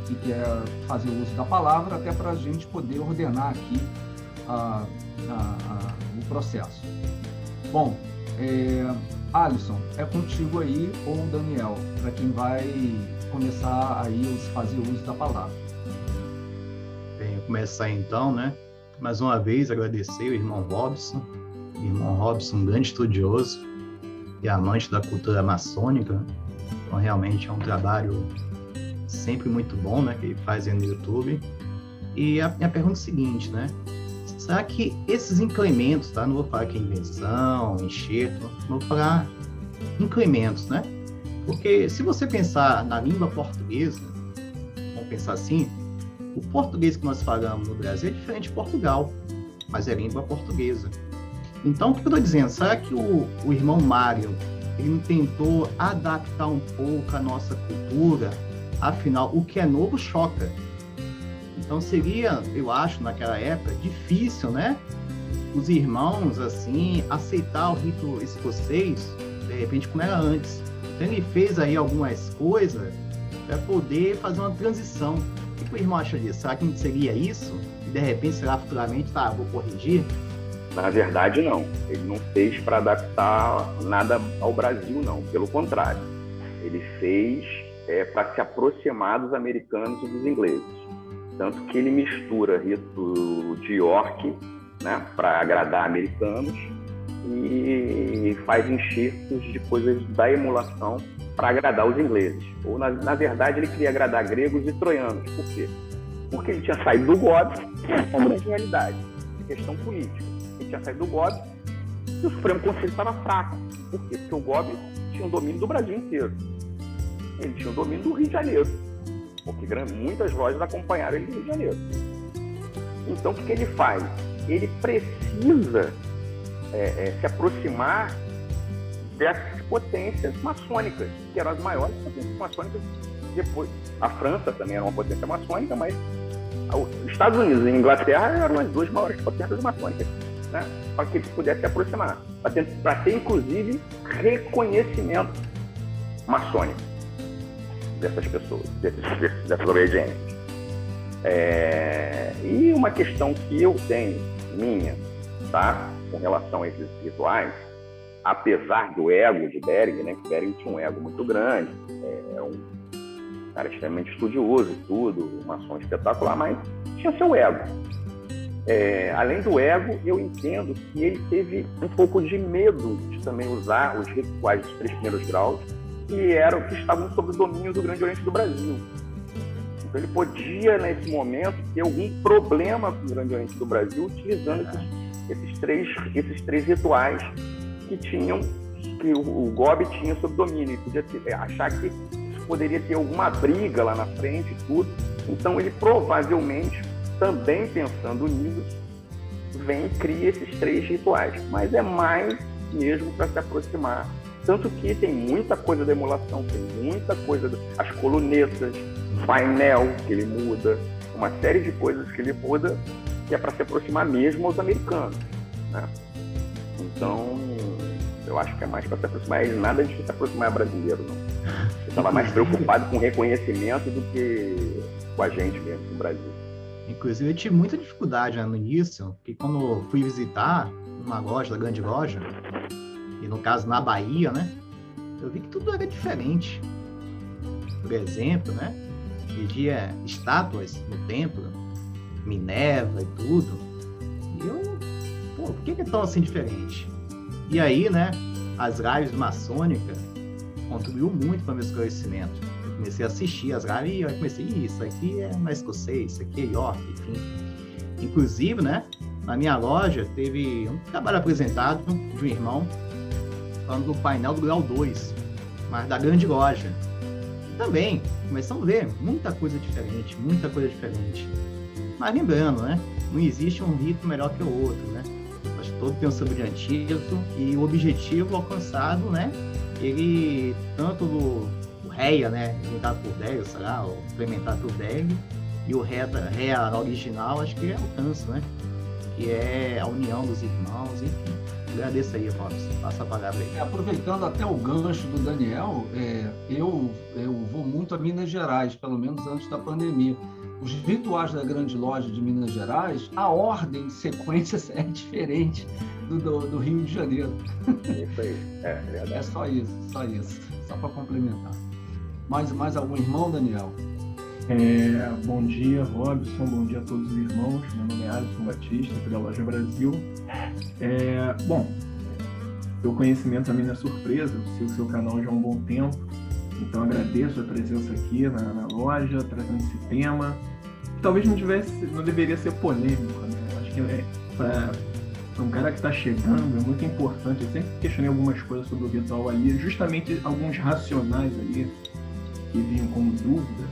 que quer fazer uso da palavra, até para a gente poder ordenar aqui o processo. Bom, Alisson, é contigo aí, ou Daniel, para quem vai começar aí a fazer uso da palavra. Bem, eu começar então, né? Mais uma vez agradecer o irmão Robson. O irmão Robson, um grande estudioso e amante da cultura maçônica. Então, realmente é um trabalho sempre muito bom, né? Que ele faz aí no YouTube. E a minha pergunta é a seguinte, né? Será que esses incrementos, tá? Não vou falar que é invenção, enxerto, vou falar incrementos, né? Porque se você pensar na língua portuguesa, vamos pensar assim, o português que nós falamos no Brasil é diferente de Portugal, mas é língua portuguesa. Então, o que eu estou dizendo? Será que o irmão Mário, ele não tentou adaptar um pouco a nossa cultura? Afinal, o que é novo choca. Então, seria, eu acho, naquela época, difícil, né? Os irmãos, assim, aceitar o rito escocês, de repente, como era antes. Então, ele fez aí algumas coisas para poder fazer uma transição. O que o irmão acha disso? Será que não seria isso? E, de repente, será futuramente, vou corrigir? Na verdade, não. Ele não fez para adaptar nada ao Brasil, não. Pelo contrário. Ele fez para se aproximar dos americanos e dos ingleses. Tanto que ele mistura rito de York, né, para agradar americanos, e faz enxertos de coisas da emulação para agradar os ingleses. Ou, na verdade, ele queria agradar gregos e troianos. Por quê? Porque ele tinha saído do GOB, é uma grande realidade, é questão política. Ele tinha saído do GOB e o Supremo Conselho estava fraco. Por quê? Porque o GOB tinha o domínio do Brasil inteiro. Ele tinha o domínio do Rio de Janeiro, porque muitas lojas acompanharam ele no Rio de Janeiro. Então, o que ele faz? Ele precisa se aproximar dessas potências maçônicas, que eram as maiores potências maçônicas. Depois, a França também era uma potência maçônica, mas os Estados Unidos e a Inglaterra eram as duas maiores potências maçônicas, né? Para que ele pudesse se aproximar, para ter, inclusive, reconhecimento maçônico dessas pessoas, dessas obediências. E uma questão que eu tenho, minha, tá? Com relação a esses rituais, apesar do ego de Bering, né? Que Bering tinha um ego muito grande, é um cara extremamente estudioso e tudo, uma maçom espetacular, mas tinha seu ego. Além do ego, eu entendo que ele teve um pouco de medo de também usar os rituais dos 3 primeiros graus, que estavam sob o domínio do Grande Oriente do Brasil. Então ele podia, nesse momento, ter algum problema com o Grande Oriente do Brasil utilizando esses três rituais que o Gobi tinha sob domínio. Ele podia achar que poderia ter alguma briga lá na frente e tudo. Então ele provavelmente, também pensando nisso, vem e cria esses 3 rituais. Mas é mais mesmo para se aproximar. Tanto que tem muita coisa da emulação, tem muita coisa, as colunetas, painel que ele muda, uma série de coisas que ele muda, que é para se aproximar mesmo aos americanos, né? Então, eu acho que é mais para se aproximar, nada de se aproximar a brasileiro, não. Eu estava mais preocupado com reconhecimento do que com a gente mesmo no Brasil. Inclusive, eu tive muita dificuldade, né, no início, porque quando eu fui visitar uma loja, da grande loja, e no caso na Bahia, né, eu vi que tudo era diferente. Por exemplo, né, havia estátuas no templo, Minerva e tudo, e eu, por que é tão assim diferente? E aí, né, as lives maçônicas contribuiu muito para o meu esclarecimento. Eu comecei a assistir as lives e eu comecei, isso aqui é na escocês, isso aqui é York, enfim. Inclusive, né, na minha loja teve um trabalho apresentado de um irmão falando do painel do grau 2, mas da grande loja. E também começamos a ver muita coisa diferente. Mas lembrando, né, não existe um rito melhor que o outro, né? Acho que todo tem um seu brilhantismo e o objetivo alcançado, né, ele, tanto do Réia, né, inventado por Bering, sei lá, ou implementado por Bering, e o Réia original, acho que ele alcança, né, que é a união dos irmãos, enfim. Agradeço aí, Robson. Passa a palavra aí. Aproveitando até o gancho do Daniel, eu vou muito a Minas Gerais, pelo menos antes da pandemia. Os rituais da Grande Loja de Minas Gerais, a ordem de sequências é diferente do Rio de Janeiro. Isso aí, é verdade. É só isso, só para complementar. Mais algum irmão, Daniel? Bom dia, Robson, bom dia a todos os irmãos. Meu nome é Alisson Batista, aqui da Loja Brasil. Bom, seu conhecimento também não é surpresa, eu sigo o seu canal já há um bom tempo, então agradeço a presença aqui na loja, trazendo esse tema. Talvez não deveria ser polêmico, né? Acho que para um cara que está chegando é muito importante. Eu sempre questionei algumas coisas sobre o ritual ali, justamente alguns racionais ali que vinham como dúvida.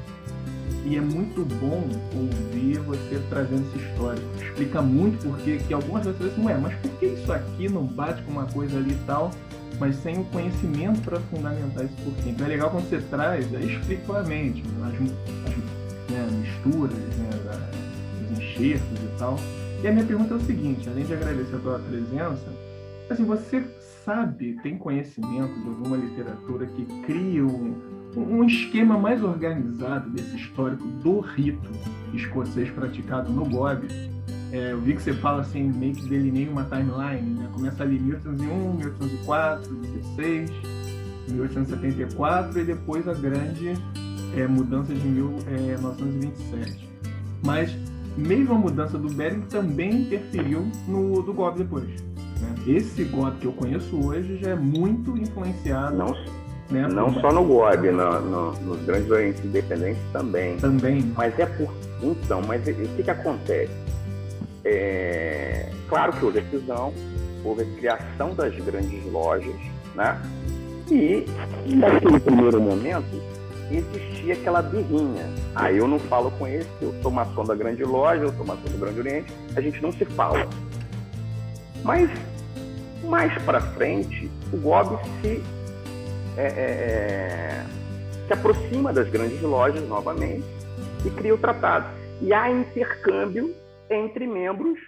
E é muito bom ouvir você trazendo essa história. Explica muito porque que algumas pessoas dizem, mas por que isso aqui não bate com uma coisa ali e tal, mas sem o conhecimento para fundamentar esse porquê. Então é legal quando você traz, aí explica claramente as misturas, né, os enxertos e tal. E a minha pergunta é o seguinte, além de agradecer a tua presença, assim, você tem conhecimento de alguma literatura que cria um esquema mais organizado desse histórico do rito escocês praticado no Gobi? Eu vi que você fala assim, meio que delineia uma timeline, né? Começa ali em 1801, 1804, 16, 1874 e depois a grande mudança de 1927. Mas mesmo a mudança do Bering também interferiu no do Gobi depois, né? Esse Gobi que eu conheço hoje já é muito influenciado. Não só no Gobi, nos grandes orientes independentes também. Mas mas o que acontece? Claro que houve a cisão, houve a criação das grandes lojas, né? E naquele primeiro momento, existia aquela birrinha. Aí eu não falo com esse, eu sou maçom da Grande Loja, eu sou maçom do Grande Oriente, a gente não se fala. Mas, mais para frente, o GOB se aproxima das grandes lojas novamente e cria o tratado. E há intercâmbio entre membros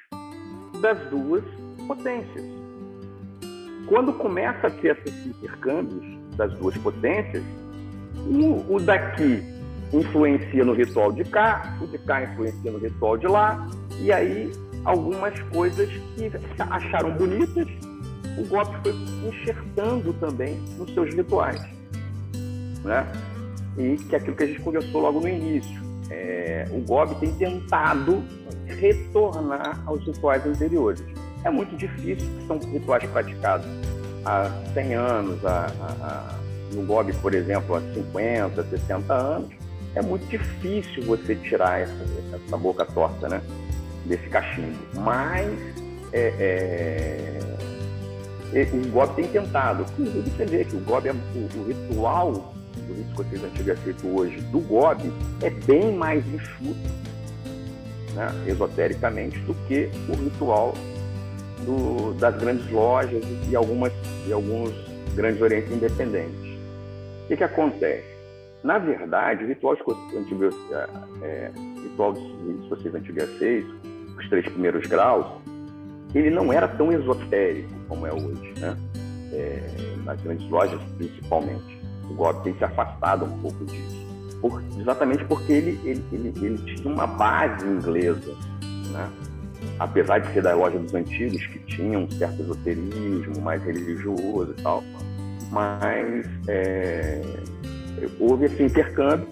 das duas potências. Quando começa a ter esses intercâmbios das duas potências, o daqui influencia no ritual de cá, o de cá influencia no ritual de lá, e aí algumas coisas que acharam bonitas, o GOB foi enxertando também nos seus rituais, né? E que é aquilo que a gente conversou logo no início. O GOB tem tentado retornar aos rituais anteriores. É muito difícil, porque são rituais praticados há 100 anos, no GOB, por exemplo, há 50, 60 anos. É muito difícil você tirar essa boca torta, né, desse cachimbo. Mas o GOB tem tentado. Inclusive, você vê que o GOB, o ritual do rito escocês antigo aceito hoje do GOB é bem mais enxuto, né, esotericamente, do que o ritual das grandes lojas e alguns grandes orientes independentes. O que acontece? Na verdade, o ritual dos escoceses antigos aceitos, os 3 primeiros graus, ele não era tão esotérico como é hoje, né? Nas grandes lojas, principalmente. O GOB tem se afastado um pouco disso, exatamente porque ele tinha uma base inglesa, né? Apesar de ser da loja dos antigos, que tinha um certo esoterismo mais religioso e tal, mas houve esse intercâmbio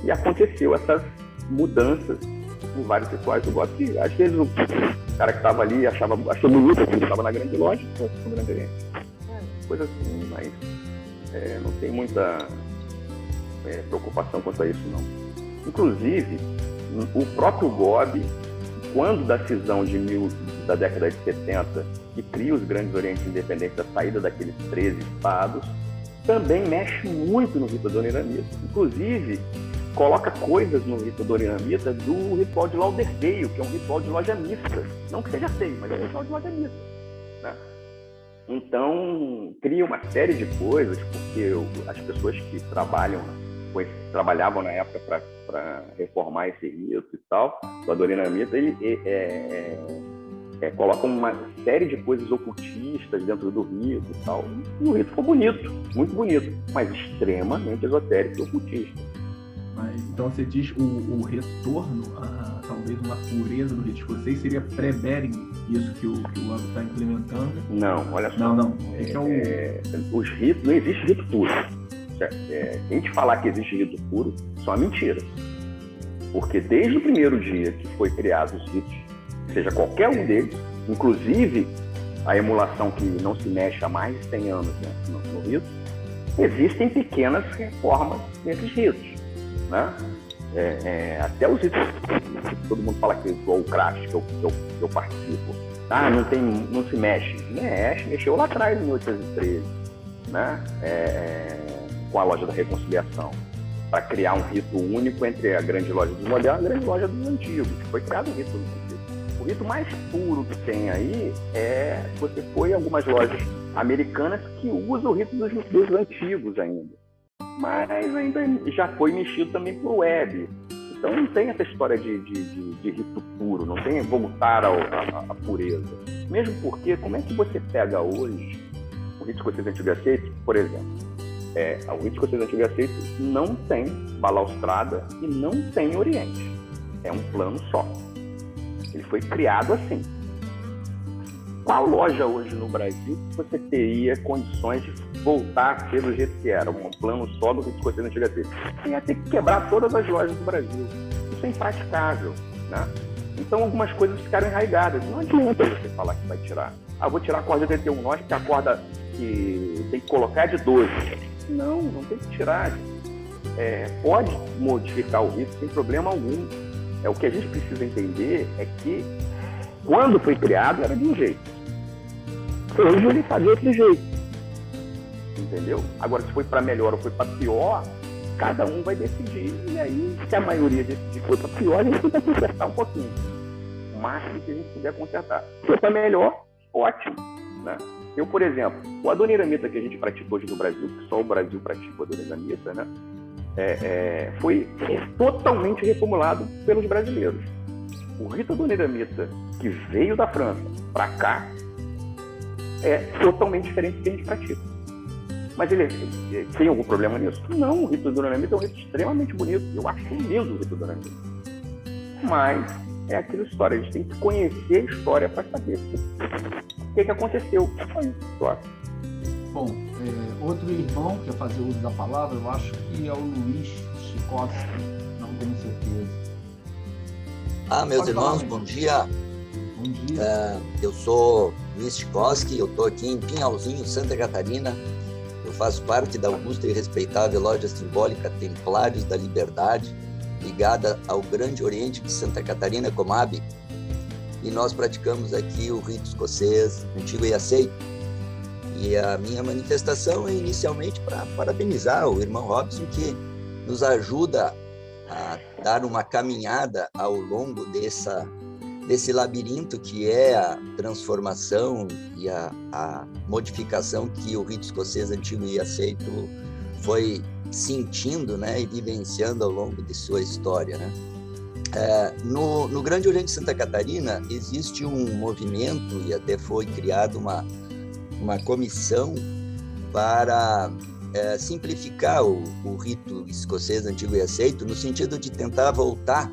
e aconteceu essas mudanças em vários rituais do GOB, que às vezes o cara que estava ali achou bonito, quando estava na grande loja, no Grande Oriente. Coisa assim, mas não tem muita preocupação quanto a isso, não. Inclusive, o próprio GOB, quando da cisão da década de 70, que cria os grandes orientes independentes, a saída daqueles 13 estados, também mexe muito no rito doriramita. Inclusive, coloca coisas no rito doriramita do ritual de Lauderdale, que é um ritual de loja mista. Não que seja feio, mas é um ritual de loja mista, né? Então, cria uma série de coisas, porque as pessoas que trabalhavam na época para reformar esse rito e tal, o Adorinamita, ele coloca uma série de coisas ocultistas dentro do rito e tal, e o rito ficou bonito, muito bonito, mas extremamente esotérico e ocultista. Então você diz o retorno a talvez uma pureza do rito escocês seria pré-Bering, isso que o Love está implementando? Não, olha só. Não. Os ritos, não existe rito puro. Se a gente falar que existe rito puro, isso é uma mentira. Porque desde o primeiro dia que foi criado os ritos, seja qualquer um deles, inclusive a emulação que não se mexe há mais de 100 anos, né, no rito, existem pequenas reformas nesses ritos, né? Até os ritos que todo mundo fala que igual o Crash, que eu participo, não se mexe. Mexeu lá atrás, em 1813, né? Com a Loja da Reconciliação, para criar um rito único entre a grande loja dos modernos e a grande loja dos antigos. Foi criado um rito único. O rito mais puro que tem aí você foi em algumas lojas americanas que usam o rito dos antigos ainda. Mas ainda já foi mexido também por web. Então não tem essa história de rito puro, não tem voltar à pureza. Mesmo porque, como é que você pega hoje o rito escocês antigo aceito, por exemplo? O rito escocês antigo aceito não tem balaustrada e não tem oriente. É um plano só. Ele foi criado assim. Qual loja hoje no Brasil você teria condições de voltar a ser do jeito que era, um plano só do rito escocês antigo aceito? Você ia ter que quebrar todas as lojas do Brasil. Isso é impraticável, né? Então algumas coisas ficaram enraigadas. Não adianta você falar que vai tirar. Vou tirar a corda de 81 nós, porque a corda que tem que colocar é de 12. Não tem que tirar. Pode modificar o rito sem problema algum. O que a gente precisa entender é que quando foi criado era de um jeito. Hoje ele faz de outro jeito. Entendeu? Agora, se foi para melhor ou foi para pior, cada um vai decidir, e aí, se a maioria decidir for para pior, a gente tenta consertar um pouquinho. O máximo que a gente puder consertar. Se for para melhor, ótimo, né? Eu, por exemplo, o adoniramita que a gente pratica hoje no Brasil, que só o Brasil pratica o adoniramita, né? Foi totalmente reformulado pelos brasileiros. O rito adoniramita que veio da França para cá é totalmente diferente do que a gente pratica. Mas ele tem algum problema nisso? Não, o rito adoniramita é um rito extremamente bonito. Eu acho lindo o rito adoniramita. Mas é aquela história, a gente tem que conhecer a história para saber o que aconteceu. Foi isso, eu acho. Bom, outro irmão que quer fazer uso da palavra, eu acho que é o Luiz Chikoski, não tenho certeza. Meus Pode irmãos, falar, bom dia. Bom dia. Eu sou Luiz Chikoski, eu estou aqui em Pinhalzinho, Santa Catarina. Eu faço parte da augusta e respeitável loja simbólica Templários da Liberdade, ligada ao Grande Oriente de Santa Catarina, Comab. E nós praticamos aqui o rito escocês antigo e aceito. E a minha manifestação é inicialmente para parabenizar o irmão Robson, que nos ajuda a dar uma caminhada ao longo desse labirinto que é a transformação e a modificação que o rito escocês antigo e aceito foi sentindo, né, e vivenciando ao longo de sua história, né? No Grande Oriente de Santa Catarina existe um movimento e até foi criada uma comissão para simplificar o rito escocês antigo e aceito, no sentido de tentar voltar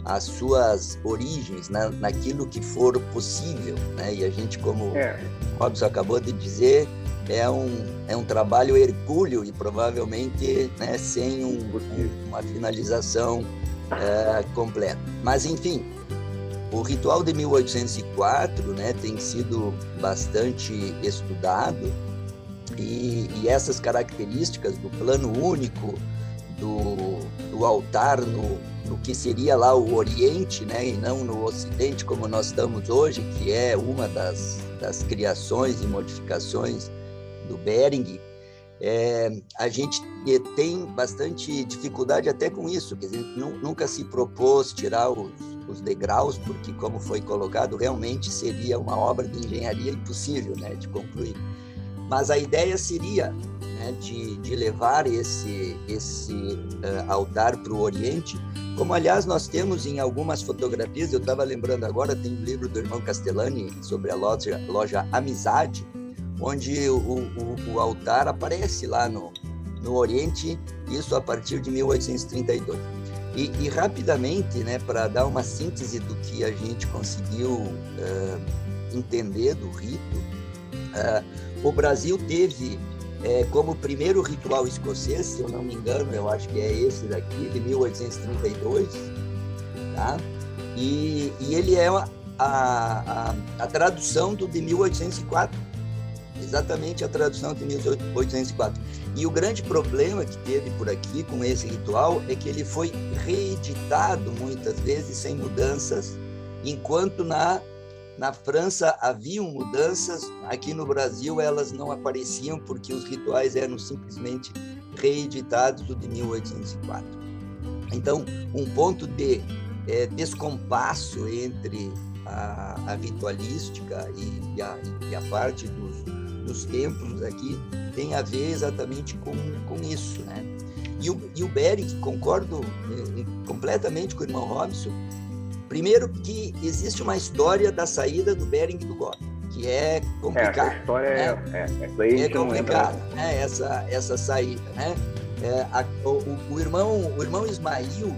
às suas origens, naquilo que for possível, né? E a gente, como o Robson acabou de dizer, é um trabalho hercúleo e provavelmente, né, sem uma finalização completa. Mas, enfim, o ritual de 1804, né, tem sido bastante estudado e essas características do plano único, do altar no que seria lá o Oriente, né, e não no Ocidente como nós estamos hoje, que é uma das criações e modificações do Bering, a gente tem bastante dificuldade até com isso, quer dizer, nunca se propôs tirar os degraus, porque, como foi colocado, realmente seria uma obra de engenharia impossível, né, de concluir. Mas a ideia seria, né, de levar esse altar para o Oriente, como, aliás, nós temos em algumas fotografias. Eu estava lembrando agora, tem um livro do irmão Castellani sobre a loja Amizade, onde o altar aparece lá no Oriente, isso a partir de 1832. E rapidamente, né, para dar uma síntese do que a gente conseguiu entender do rito, o Brasil teve como primeiro ritual escocês, se eu não me engano, eu acho que é esse daqui, de 1832, tá? E ele é a tradução do de 1804, exatamente a tradução de 1804. E o grande problema que teve por aqui com esse ritual é que ele foi reeditado muitas vezes sem mudanças, enquanto na França haviam mudanças, aqui no Brasil elas não apareciam porque os rituais eram simplesmente reeditados do de 1804. Então, um ponto de descompasso entre a ritualística e a parte dos templos aqui tem a ver exatamente com isso, né? E o Bering, concordo completamente com o irmão Robson. Primeiro, que existe uma história da saída do Bering do Gobi, que é complicada. Essa história é complicada, né? Essa saída, né? O irmão Ismail,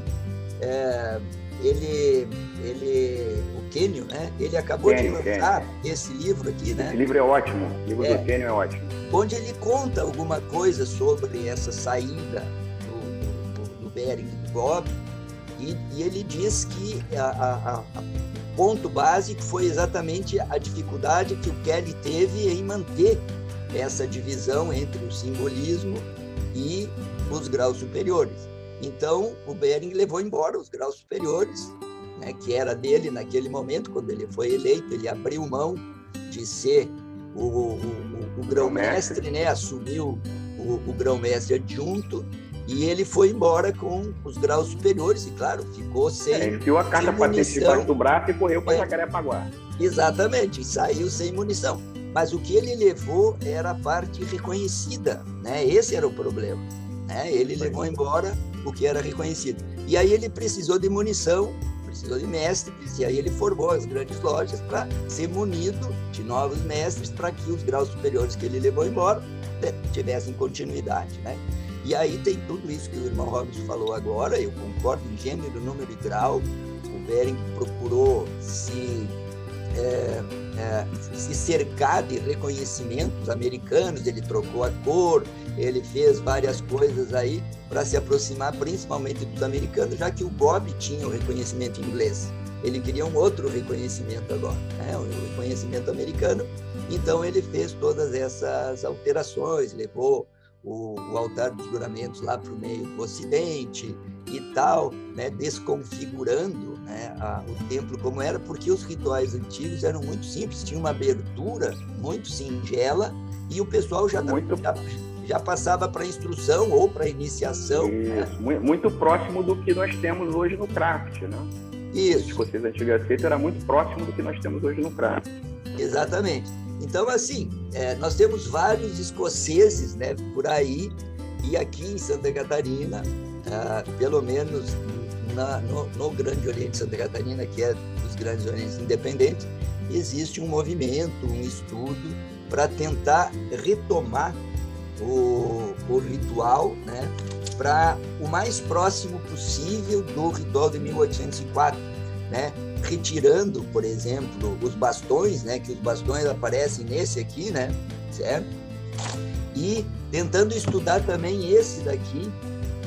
o Quênio, né? Ele acabou de lançar esse livro aqui, né? Esse livro é ótimo, o livro do Quênio é ótimo. Onde ele conta alguma coisa sobre essa saída do Bering do Gobi. E ele diz que o ponto básico foi exatamente a dificuldade que o Kelly teve em manter essa divisão entre o simbolismo e os graus superiores. Então, o Bering levou embora os graus superiores, né, que era dele naquele momento, quando ele foi eleito. Ele abriu mão de ser o grão-mestre, né, assumiu o grão-mestre adjunto, E ele foi embora com os graus superiores e, claro, ficou sem enfiou a carta patente debaixo do braço e correu para Jacarepaguá. Exatamente, e saiu sem munição. Mas o que ele levou era a parte reconhecida, né? Esse era o problema, né? Ele levou embora o que era reconhecido. E aí ele precisou de munição, precisou de mestres, e aí ele formou as grandes lojas para ser munido de novos mestres para que os graus superiores que ele levou embora tivessem continuidade, né? E aí tem tudo isso que o irmão Robson falou agora, eu concordo em gênero, número e grau. O Bering procurou se cercar de reconhecimentos americanos, ele trocou a cor, ele fez várias coisas aí para se aproximar principalmente dos americanos, já que o Bob tinha o reconhecimento inglês. Ele queria um outro reconhecimento agora, né? Um reconhecimento americano. Então ele fez todas essas alterações, levou o altar dos juramentos lá para o meio do Ocidente e tal, né, desconfigurando, né, o templo como era, porque os rituais antigos eram muito simples, tinha uma abertura muito singela e o pessoal já passava para instrução ou para iniciação. Isso, né? Muito próximo do que nós temos hoje no craft, né? Isso. O escocês antigo aceito era muito próximo do que nós temos hoje no craft. Exatamente. Então, assim, nós temos vários escoceses, né, por aí, e aqui em Santa Catarina, pelo menos no Grande Oriente de Santa Catarina, que é dos Grandes Orientes Independentes, existe um movimento, um estudo para tentar retomar o ritual, né, para o mais próximo possível do ritual de 1804, né? Retirando, por exemplo, os bastões, né, que os bastões aparecem nesse aqui, né, certo? E tentando estudar também esse daqui,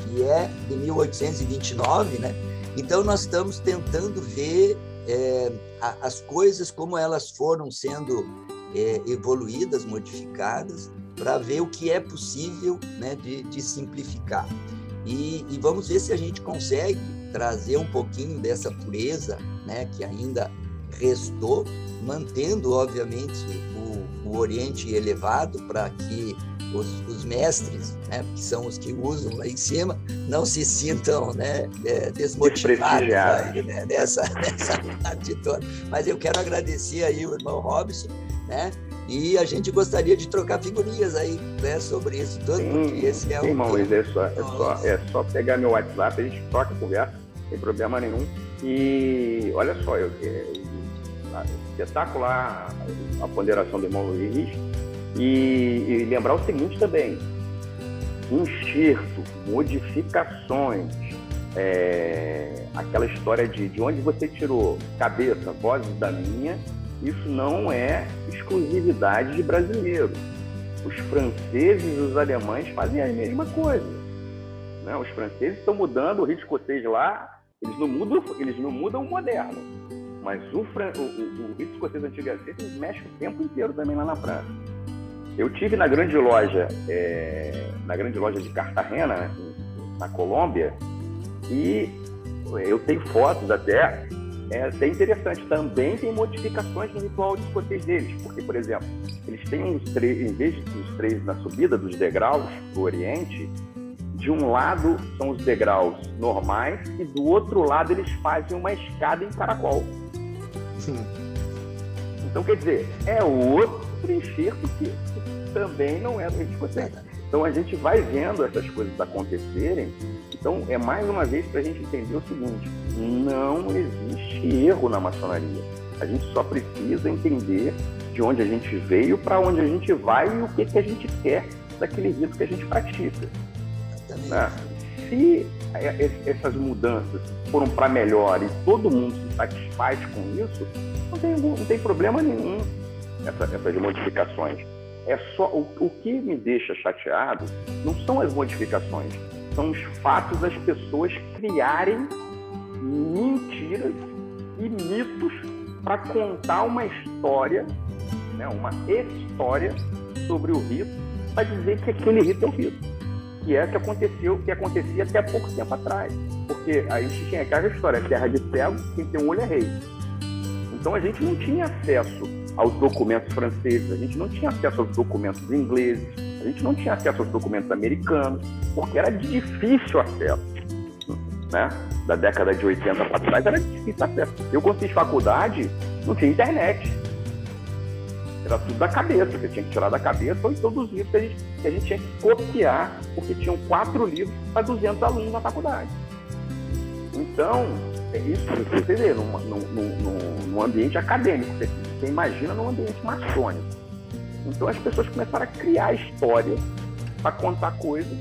que é de 1829, né? Então nós estamos tentando ver as coisas como elas foram sendo evoluídas, modificadas, para ver o que é possível, né, de simplificar. E vamos ver se a gente consegue trazer um pouquinho dessa pureza, né, que ainda restou, mantendo, obviamente, o Oriente elevado para que os mestres, né, que são os que usam lá em cima, não se sintam, né, desmotivados aí, né, nessa parte toda. Mas eu quero agradecer aí o irmão Robson, né, e a gente gostaria de trocar figurinhas aí, né, sobre isso tudo, porque esse é o... Irmão, é só pegar meu WhatsApp, a gente troca, conversa, sem problema nenhum. E olha só, espetacular a ponderação do irmão Luiz, e lembrar o seguinte também: enxerto, modificações, aquela história de onde você tirou cabeça, vozes da minha, isso não é exclusividade de brasileiro. Os franceses e os alemães fazem a mesma coisa, né? Os franceses estão mudando o rito escocês lá, eles não mudam o moderno, mas o rito escocês antigo aceito, eles mexem o tempo inteiro também lá na França. Eu tive na grande loja de Cartagena, na Colômbia, e eu tenho fotos até interessante. Também tem modificações no ritual de escocês deles, porque, por exemplo, eles têm em vez dos três na subida dos degraus do Oriente, de um lado são os degraus normais e do outro lado eles fazem uma escada em caracol. Sim. Então, quer dizer, é outro enxerto que também não é do rito escocês. Então, a gente vai vendo essas coisas acontecerem. Então, é mais uma vez para a gente entender o seguinte: não existe erro na maçonaria. A gente só precisa entender de onde a gente veio, para onde a gente vai e o que a gente quer daquele rito que a gente pratica. Né? Se essas mudanças foram para melhor e todo mundo se satisfaz com isso, não tem problema nenhum essas modificações. É só o que me deixa chateado não são as modificações, são os fatos das pessoas criarem mentiras e mitos para contar uma história, né, uma história sobre o rito, para dizer que aquele rito é o rito, que é que acontecia até pouco tempo atrás, porque a gente tinha aquela história: terra de cego, quem tem um olho é rei. Então a gente não tinha acesso aos documentos franceses, a gente não tinha acesso aos documentos ingleses, A gente não tinha acesso aos documentos americanos, porque era de difícil acesso, né? Da década de 80 para trás era de difícil acesso. Eu, quando fiz faculdade, não tinha internet. Era tudo da cabeça, você tinha que tirar da cabeça, ou então dos livros que a gente tinha que copiar, porque tinham 4 livros para 200 alunos na faculdade. Então, é isso que você vê num ambiente acadêmico, você imagina num ambiente maçônico. Então as pessoas começaram a criar histórias para contar coisas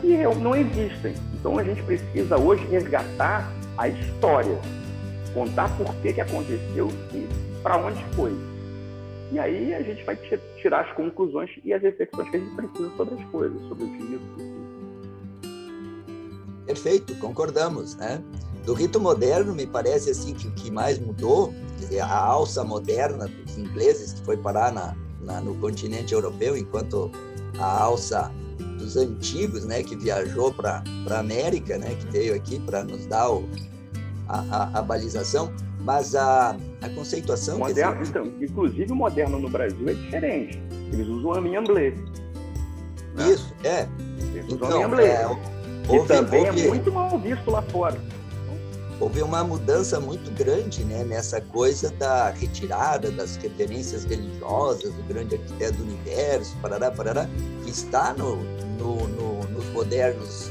que não existem. Então a gente precisa hoje resgatar a história, contar por que aconteceu e para onde foi. E aí a gente vai tirar as conclusões e as reflexões que a gente precisa sobre as coisas, sobre os livros. Perfeito, concordamos, né? Do rito moderno, me parece assim que o que mais mudou, quer dizer, a alça moderna dos ingleses que foi parar no continente europeu, enquanto a alça dos antigos, né, que viajou para a América, né, que veio aqui para nos dar a balização, mas a conceituação... Moderno, então, inclusive o moderno no Brasil é diferente. Eles usam a Amiamblê. Né? Isso, é. Eles usam a Amiamblê. Que também é muito mal visto lá fora. Houve uma mudança muito grande, né, nessa coisa da retirada das referências religiosas, do grande arquiteto do universo, parará, que está nos modernos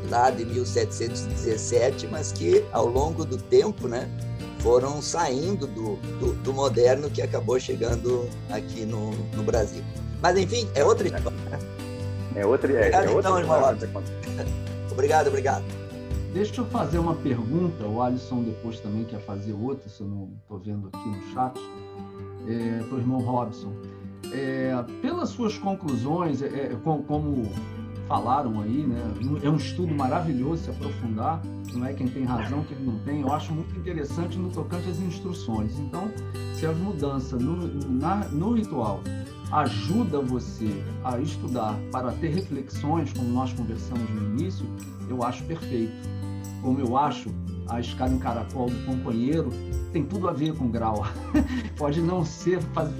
lá de 1717, mas que ao longo do tempo, né, foram saindo do moderno que acabou chegando aqui no Brasil. Mas enfim, é outra história. É outra então, irmão. Obrigado. Deixa eu fazer uma pergunta, o Alisson depois também quer fazer outra, se eu não estou vendo aqui no chat, para o irmão Robson. Pelas suas conclusões, como falaram aí, né, é um estudo maravilhoso se aprofundar, não é quem tem razão, quem não tem, eu acho muito interessante no tocante às instruções. Então, se a mudança no ritual ajuda você a estudar para ter reflexões, como nós conversamos no início, eu acho perfeito. Como eu acho, a escada em caracol do companheiro tem tudo a ver com grau. Pode não ser,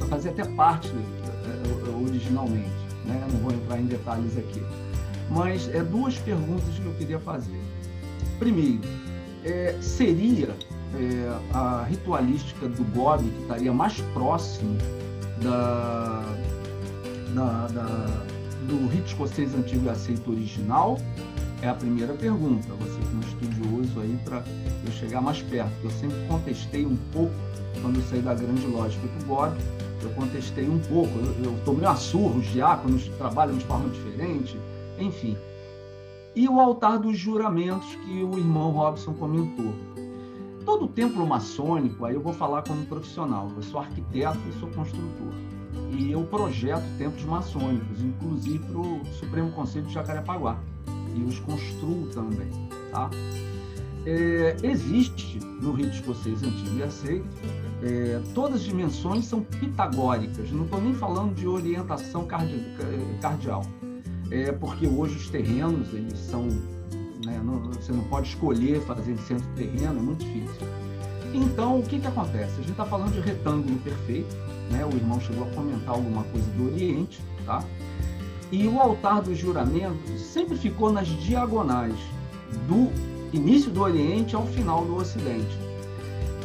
fazer até parte originalmente, né? Não vou entrar em detalhes aqui. Mas 2 perguntas que eu queria fazer. Primeiro, seria a ritualística do Gobi que estaria mais próximo do rito escocês antigo e aceito original? É a primeira pergunta. Você que é um estudioso aí, para eu chegar mais perto. Eu sempre contestei um pouco, quando eu saí da grande lógica do Gobi, eu contestei um pouco. Eu tomei uma surra, os diáconos trabalham de forma diferente, enfim. E o altar dos juramentos que o irmão Robson comentou. Todo templo maçônico, aí eu vou falar como profissional, eu sou arquiteto e sou construtor. E eu projeto templos maçônicos, inclusive para o Supremo Conselho de Jacarepaguá. E os construo também, tá? Existe no rito escocês antigo e aceito, todas as dimensões são pitagóricas, não estou nem falando de orientação cardial, porque hoje os terrenos, eles são, né, você não pode escolher fazer em centro terreno, é muito difícil. Então, o que acontece? A gente está falando de retângulo perfeito, né? O irmão chegou a comentar alguma coisa do Oriente, tá? E o altar dos juramentos sempre ficou nas diagonais, do início do Oriente ao final do Ocidente.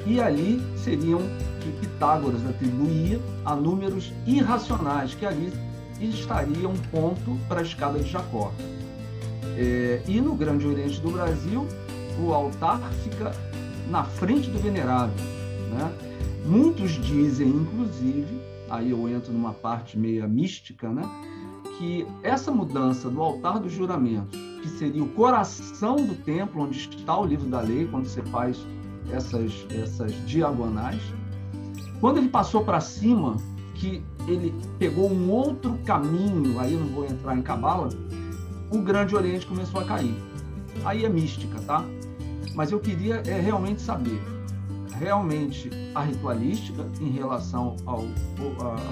E ali seriam que Pitágoras atribuía a números irracionais, que ali estaria um ponto para a escada de Jacó. E no Grande Oriente do Brasil, o altar fica na frente do venerável, né? Muitos dizem, inclusive, aí eu entro numa parte meio mística, né, que essa mudança do altar dos juramentos, que seria o coração do templo, onde está o livro da lei, quando você faz essas diagonais, quando ele passou para cima, que ele pegou um outro caminho, aí eu não vou entrar em cabala, o Grande Oriente começou a cair. Aí é mística, tá? Mas eu queria realmente saber, realmente a ritualística em relação à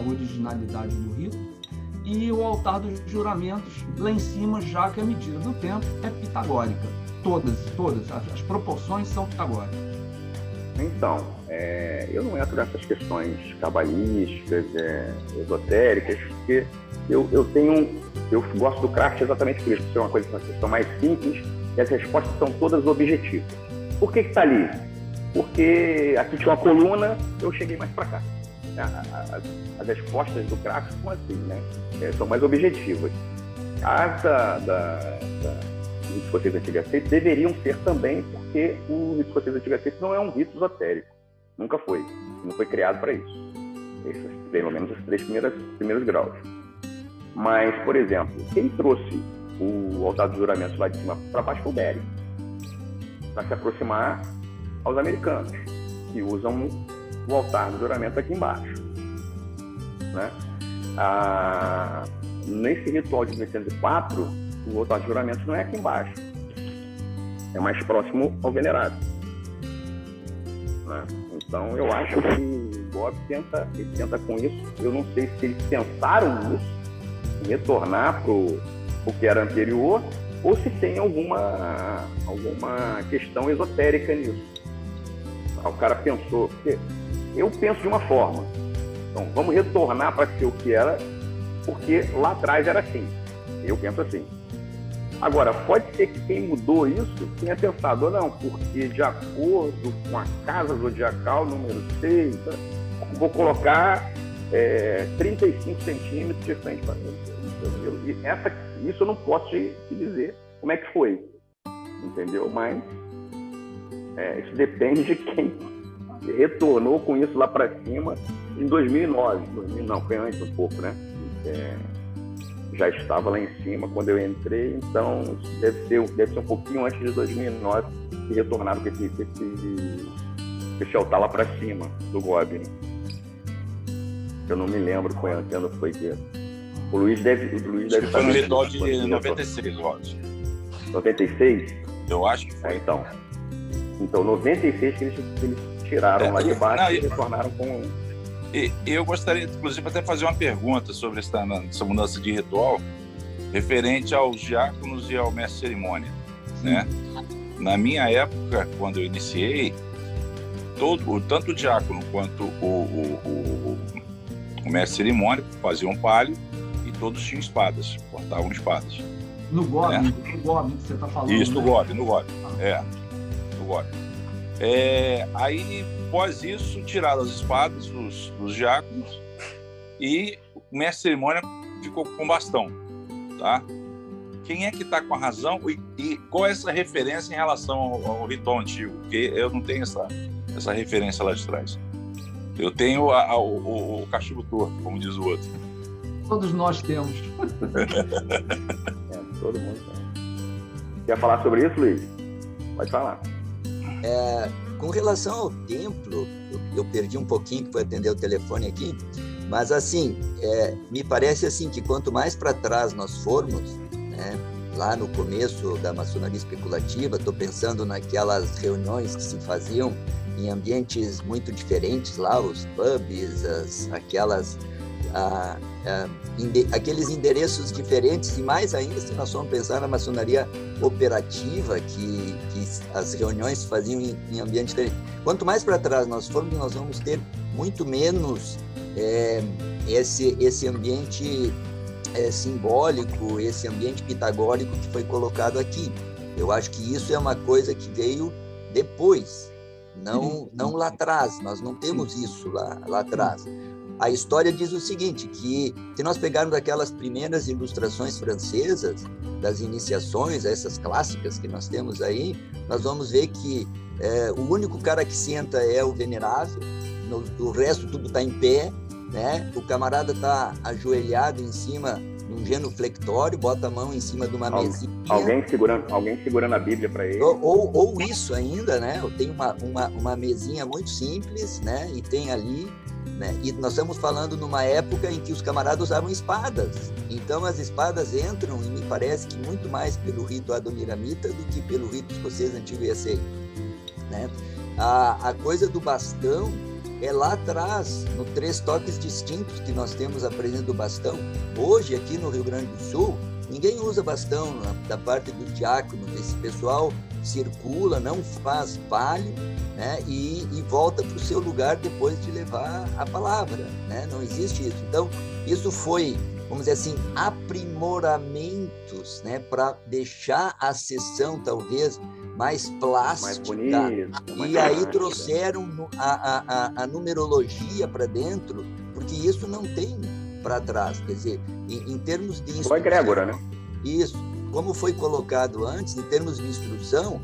originalidade do rito e o altar dos juramentos lá em cima, já que a medida do tempo é pitagórica. Todas, as proporções são pitagóricas. Então, eu não entro nessas questões cabalísticas, esotéricas, porque eu gosto do craft exatamente por isso, por ser uma questão mais simples e as respostas são todas objetivas. Por que está ali? Porque aqui tinha uma coluna, eu cheguei mais para cá. As respostas do craft são assim, né? São mais objetivas. As do escocês antigo aceito deveriam ser também, porque o rito escocês antigo aceito não é um rito esotérico. Nunca foi. Não foi criado para isso. Esses, pelo menos os 3 primeiros graus. Mas, por exemplo, quem trouxe o altar dos juramentos lá de cima para baixo foi o Bering, para se aproximar aos americanos, que usam o altar do juramento aqui embaixo. Né? Nesse ritual de 1904, o altar de juramentos não é aqui embaixo. É mais próximo ao venerado. Né? Então, eu acho que o Bob tenta com isso. Eu não sei se eles pensaram nisso, em retornar para o que era anterior, ou se tem alguma questão esotérica nisso. O cara pensou... Eu penso de uma forma. Então, vamos retornar para ser o que era, porque lá atrás era assim. Eu penso assim. Agora, pode ser que quem mudou isso tenha pensado, ou não, porque de acordo com a casa zodiacal número 6, vou colocar 35 centímetros de frente para mim. Isso eu não posso te dizer como é que foi, entendeu? Mas isso depende de quem retornou com isso lá para cima em 2009. Não, foi antes um pouco, né? Já estava lá em cima quando eu entrei, então deve ser um pouquinho antes de 2009 que retornaram com esse altar lá para cima do Gobi. Né? Eu não me lembro que ano foi que... O Luiz deve foi saber. No ritual de 96, Rods. 96? Eu acho que foi. Então 96 que eles tiraram lá de baixo e retornaram com... Eu gostaria, inclusive, até fazer uma pergunta sobre essa mudança de ritual referente aos diáconos e ao mestre de cerimônia, né? Na minha época, quando eu iniciei, tanto o diácono quanto o mestre de cerimônia faziam palio e todos tinham espadas, portavam espadas. No Gobi, né? No Gobi que você está falando. Isso, no né? Gobi. No Gobi. Aí, após isso, tiraram as espadas dos diáconos e o mestre de cerimônia ficou com bastão, tá? Quem é que está com a razão e qual é essa referência em relação ao ritual antigo? Porque eu não tenho essa referência lá de trás. Eu tenho o cachimbo torto, como diz o outro. Todos nós temos. Todo mundo tem. Quer falar sobre isso, Luiz? Pode falar. Com relação ao templo, eu perdi um pouquinho que foi atender o telefone aqui, mas assim, me parece assim que quanto mais para trás nós formos, né, lá no começo da maçonaria especulativa, estou pensando naquelas reuniões que se faziam em ambientes muito diferentes lá, os pubs, aqueles endereços diferentes, e mais ainda se nós formos pensar na maçonaria operativa, que as reuniões se faziam em ambiente diferente. Quanto mais para trás nós formos, nós vamos ter muito menos esse ambiente simbólico, esse ambiente pitagórico que foi colocado aqui. Eu acho que isso é uma coisa que veio depois, não lá atrás. Nós não temos isso lá atrás. A história diz o seguinte, que se nós pegarmos aquelas primeiras ilustrações francesas das iniciações, essas clássicas que nós temos aí, nós vamos ver que o único cara que senta é o venerável, o resto tudo está em pé, né? O camarada está ajoelhado em cima de um genuflectório, bota a mão em cima de uma mesinha. Alguém segurando a Bíblia para ele. Ou isso ainda, né? Tem uma mesinha muito simples, né? E tem ali... Né? E nós estamos falando numa época em que os camaradas usavam espadas. Então as espadas entram, e me parece que muito mais pelo rito adoniramita do que pelo rito escocês antigo e aceito. Né? A coisa do bastão, é lá atrás, no 3 toques distintos que nós temos a presença do bastão. Hoje, aqui no Rio Grande do Sul, ninguém usa bastão da parte dos diáconos. Esse pessoal circula, não faz palio, né? E volta para o seu lugar depois de levar a palavra, né? Não existe isso. Então, isso foi, vamos dizer assim, aprimoramentos, né? Para deixar a sessão, talvez, mais plástica. Mais bonito. E aí trouxeram a numerologia para dentro, porque isso não tem para trás. Quer dizer, em termos de instrução... Foi egrégora, né? Isso. Como foi colocado antes, em termos de instrução,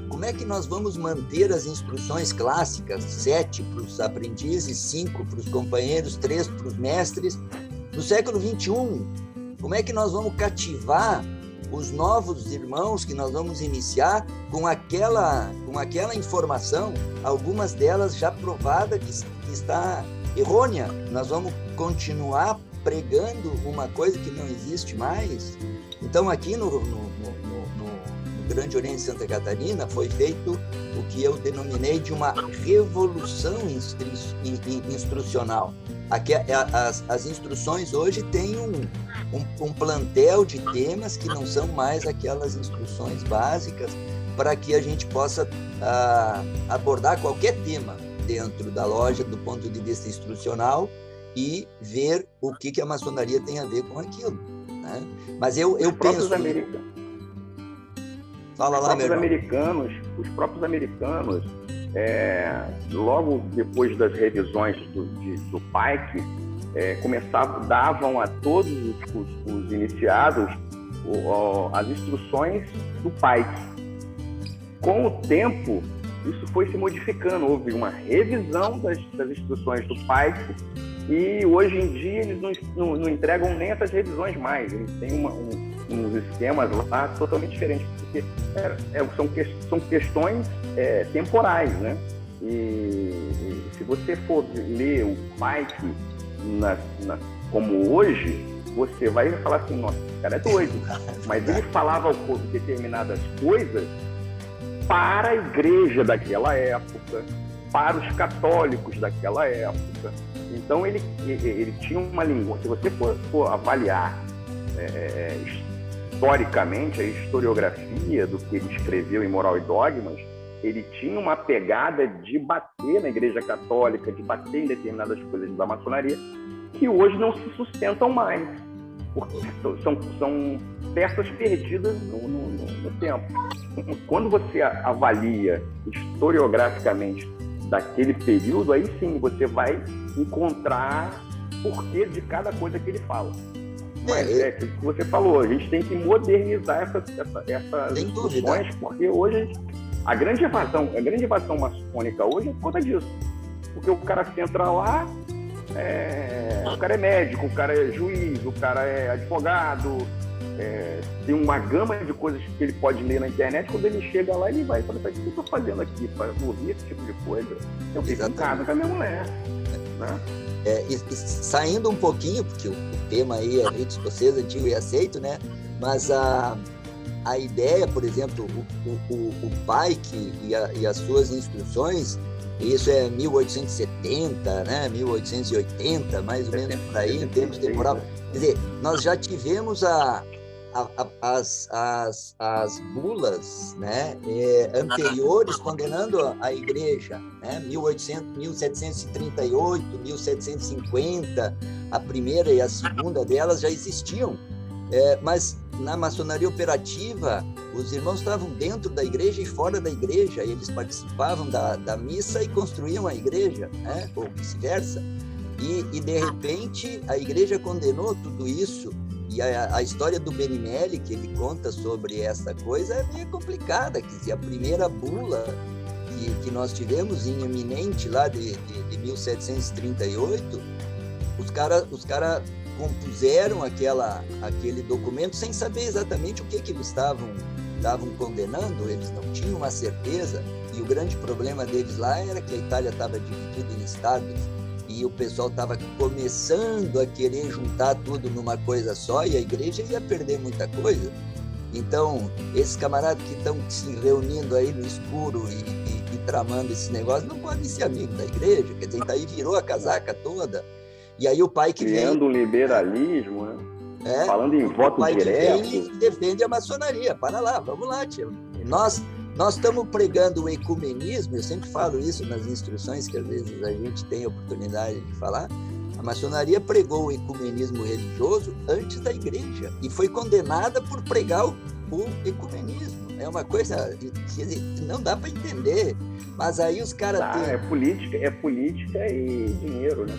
como é que nós vamos manter as instruções clássicas, 7 para os aprendizes, 5 para os companheiros, 3 para os mestres, no século XXI? Como é que nós vamos cativar os novos irmãos que nós vamos iniciar com aquela informação, algumas delas já provada que está errônea? Nós vamos continuar pregando uma coisa que não existe mais? Então, aqui no Grande Oriente de Santa Catarina, foi feito o que eu denominei de uma revolução instrucional. Aqui, as instruções hoje têm um plantel de temas que não são mais aquelas instruções básicas, para que a gente possa abordar qualquer tema dentro da loja do ponto de vista instrucional e ver o que a maçonaria tem a ver com aquilo, né? Mas eu penso... Os próprios americanos, logo depois das revisões do Pike, davam a todos os iniciados as instruções do Pike. Com o tempo, isso foi se modificando, houve uma revisão das instruções do Pike, e hoje em dia eles não entregam nem essas revisões mais. Eles têm uns esquemas lá totalmente diferentes, porque são questões temporais, né? E se você for ler o Pike como hoje, você vai falar assim, nossa, esse cara é doido. Mas ele falava determinadas coisas para a igreja daquela época, para os católicos daquela época. Então ele tinha uma linguagem. Se você for avaliar historicamente a historiografia do que ele escreveu em Moral e Dogmas, ele tinha uma pegada de bater na Igreja Católica, de bater em determinadas coisas da maçonaria, que hoje não se sustentam mais, porque são peças perdidas no tempo. Quando você avalia historiograficamente daquele período, aí sim você vai encontrar porquê de cada coisa que ele fala. Mas o que você falou, a gente tem que modernizar essas discussões, porque hoje a grande evasão maçônica hoje é por conta disso. Porque o cara entra lá, o cara é médico, o cara é juiz, o cara é advogado, tem uma gama de coisas que ele pode ler na internet. Quando ele chega lá, ele vai falar, o que eu estou fazendo aqui para ouvir esse tipo de coisa? Eu fico em casa com a minha mulher, né? E saindo um pouquinho, porque o tema aí é rito escocês antigo e aceito, né? Mas a ideia, por exemplo, o Pike e as suas instruções, isso é 1870, né? 1880, mais ou menos por aí, em termos temporal. Quer dizer, nós já tivemos as bulas, né, anteriores condenando a igreja, né, 1738, 1750, a primeira e a segunda delas já existiam, mas na maçonaria operativa os irmãos estavam dentro da igreja e fora da igreja, e eles participavam da missa e construíam a igreja, né, ou vice-versa, e de repente a igreja condenou tudo isso. E a história do Benimeli, que ele conta sobre essa coisa, é meio complicada. Quer dizer, a primeira bula que nós tivemos em eminente lá de 1738, os cara compuseram aquele documento sem saber exatamente o que eles estavam condenando. Eles não tinham uma certeza, e o grande problema deles lá era que a Itália estava dividida em estados, e o pessoal estava começando a querer juntar tudo numa coisa só, e a igreja ia perder muita coisa. Então, esses camaradas que estão se reunindo aí no escuro e tramando esse negócio não podem ser amigos da igreja, quer dizer, daí virou a casaca toda, e aí o pai que criando vem... um liberalismo, né? Falando em voto o pai direto. que vem e defende a maçonaria, para lá, vamos lá, tio. Nós estamos pregando o ecumenismo, eu sempre falo isso nas instruções que às vezes a gente tem oportunidade de falar. A maçonaria pregou o ecumenismo religioso antes da igreja e foi condenada por pregar o ecumenismo. É uma coisa que não dá para entender, mas aí os caras têm... É política e dinheiro, né?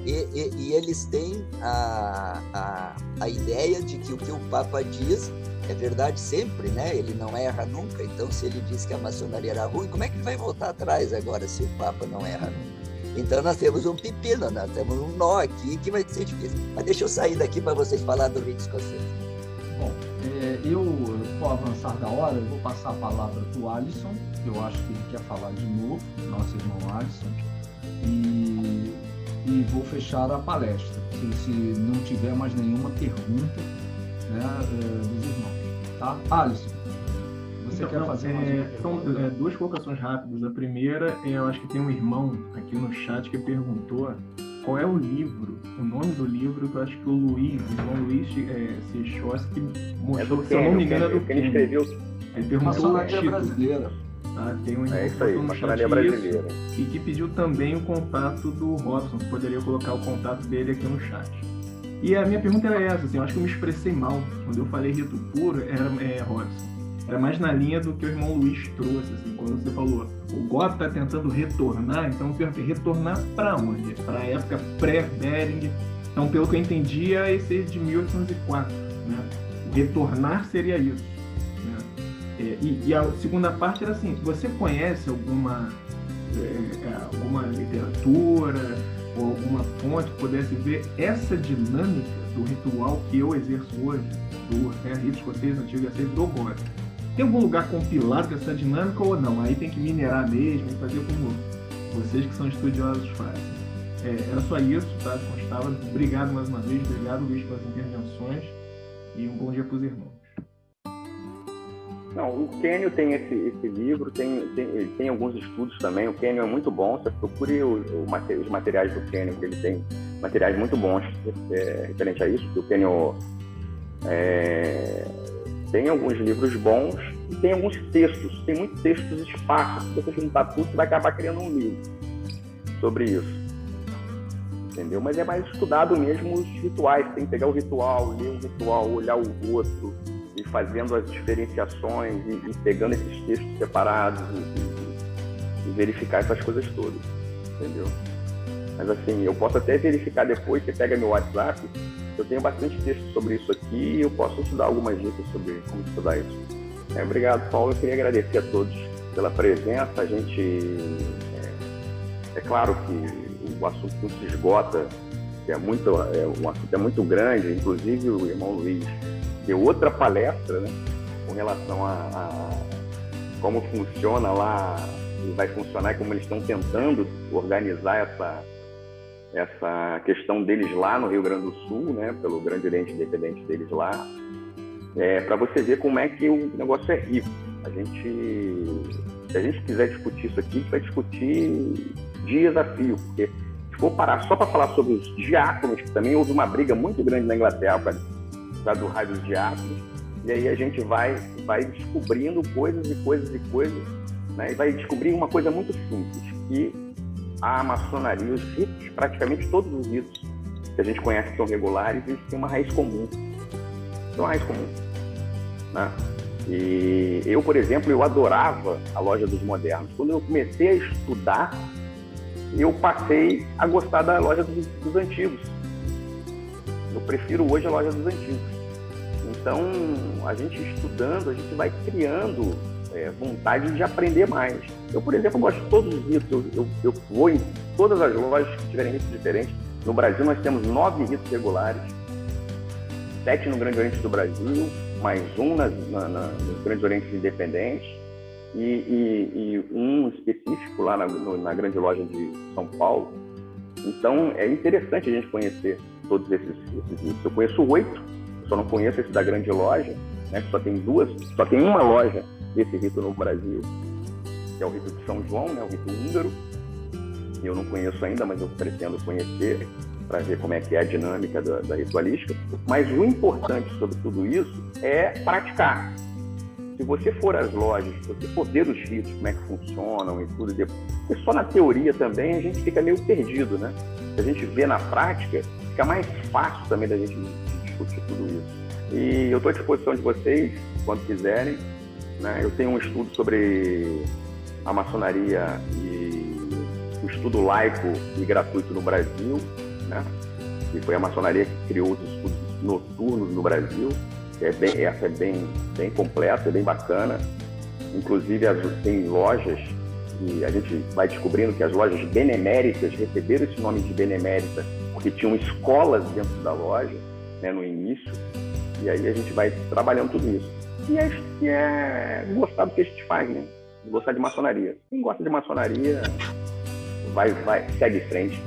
E eles têm a ideia de que o que o Papa diz é verdade sempre, né? Ele não erra nunca. Então, se ele diz que a maçonaria era ruim, como é que ele vai voltar atrás agora se o Papa não erra nunca? Então, nós temos um pepino, nós temos um nó aqui que vai ser difícil. Mas deixa eu sair daqui para vocês falar do rito escocês. Bom, eu vou avançar da hora, eu vou passar a palavra para o Alisson, que eu acho que ele quer falar de novo, nosso irmão Alisson, e vou fechar a palestra, se não tiver mais nenhuma pergunta, né, dos irmãos. Tá? Alisson, você quer fazer mais uma pergunta? São duas colocações rápidas. A primeira, eu acho que tem um irmão aqui no chat que perguntou qual é o livro, o nome do livro, que eu acho que o João Luiz Cichowski mostrou, se eu não me engano, é do que ele escreveu. Ele perguntou Maçonaria brasileira. Tá? Tem um isso aí, maçonaria brasileira. E que pediu também o contato do Robson, que poderia colocar o contato dele aqui no chat. E a minha pergunta era essa, assim, eu acho que eu me expressei mal. Quando eu falei rito puro, Robson. Era mais na linha do que o irmão Luiz trouxe, assim, quando você falou, o GOP está tentando retornar, então eu perguntei, retornar para onde? Para a época pré-Bering. Então, pelo que eu entendia, esse é de 1804, né? O retornar seria isso, né? E a segunda parte era assim, você conhece alguma literatura ou alguma fonte que pudesse ver essa dinâmica do ritual que eu exerço hoje, do rito escocês antigo do GOP? Tem algum lugar compilado com essa dinâmica ou não? Aí tem que minerar mesmo e fazer como vocês que são estudiosos fazem. Era só isso, tá? Constava. Obrigado mais uma vez, obrigado Luiz pelas intervenções e um bom dia para os irmãos. Não, o Kênio tem esse livro, tem alguns estudos também. O Kênio é muito bom, você procure os materiais do Kênio, que ele tem materiais muito bons referente a isso, porque o Kênio tem alguns livros bons e tem alguns textos, tem muitos textos esparsos. Se você juntar tudo, você vai acabar criando um livro sobre isso. Entendeu? Mas é mais estudado mesmo os rituais. Tem que pegar o ritual, ler o ritual, olhar o outro, e fazendo as diferenciações, e pegando esses textos separados, e verificar essas coisas todas. Entendeu? Mas assim, eu posso até verificar depois, você pega meu WhatsApp, eu tenho bastante texto sobre isso aqui e eu posso te dar algumas dicas sobre como estudar isso. Obrigado, Paulo. Eu queria agradecer a todos pela presença. A gente... É claro que o assunto não se esgota, o assunto é muito grande. Inclusive, o irmão Luiz deu outra palestra, né, com relação a como funciona lá, e vai funcionar, e como eles estão tentando organizar essa questão deles lá no Rio Grande do Sul, né, pelo Grande Oriente Independente deles lá, para você ver como é que o negócio é rico. Se a gente quiser discutir isso aqui, a gente vai discutir dias a fio, porque se for parar só para falar sobre os diáconos, que também houve uma briga muito grande na Inglaterra por causa do raio dos diáconos, e aí a gente vai descobrindo coisas, né, e vai descobrir uma coisa muito simples, que a maçonaria, os ritos, praticamente todos os ritos que a gente conhece que são regulares, eles têm uma raiz comum. Tem uma raiz comum, né? E eu, por exemplo, eu adorava a Loja dos Modernos. Quando eu comecei a estudar, eu passei a gostar da Loja dos Antigos. Eu prefiro hoje a Loja dos Antigos. Então, a gente estudando, a gente vai criando vontade de aprender mais. Eu, por exemplo, gosto de todos os ritos. Eu vou em todas as lojas que tiverem ritos diferentes. No Brasil, nós temos 9 ritos regulares, 7 no Grande Oriente do Brasil, mais um nos Grandes Orientes Independentes e um específico lá na Grande Loja de São Paulo. Então, é interessante a gente conhecer todos esses ritos. Eu conheço 8, só não conheço esse da Grande Loja, né? Só tem uma loja desse rito no Brasil. que é o rito de São João, né, o rito húngaro. Eu não conheço ainda, mas eu pretendo conhecer para ver como é que é a dinâmica da ritualística. Mas o importante sobre tudo isso é praticar. Se você for às lojas, se você for ver os ritos, como é que funcionam e tudo, porque só na teoria também a gente fica meio perdido, né? Se a gente vê na prática, fica mais fácil também da gente discutir tudo isso. E eu estou à disposição de vocês, quando quiserem, né? Eu tenho um estudo sobre a maçonaria e o estudo laico e gratuito no Brasil, né? E foi a maçonaria que criou os estudos noturnos no Brasil. Essa é bem completa, é bem bacana. Inclusive, tem lojas, e a gente vai descobrindo que as lojas beneméritas receberam esse nome de benemérita porque tinham escolas dentro da loja, né, no início, e aí a gente vai trabalhando tudo isso. E é gostar do que a gente faz, né? Gostar de maçonaria. Quem gosta de maçonaria, segue em frente.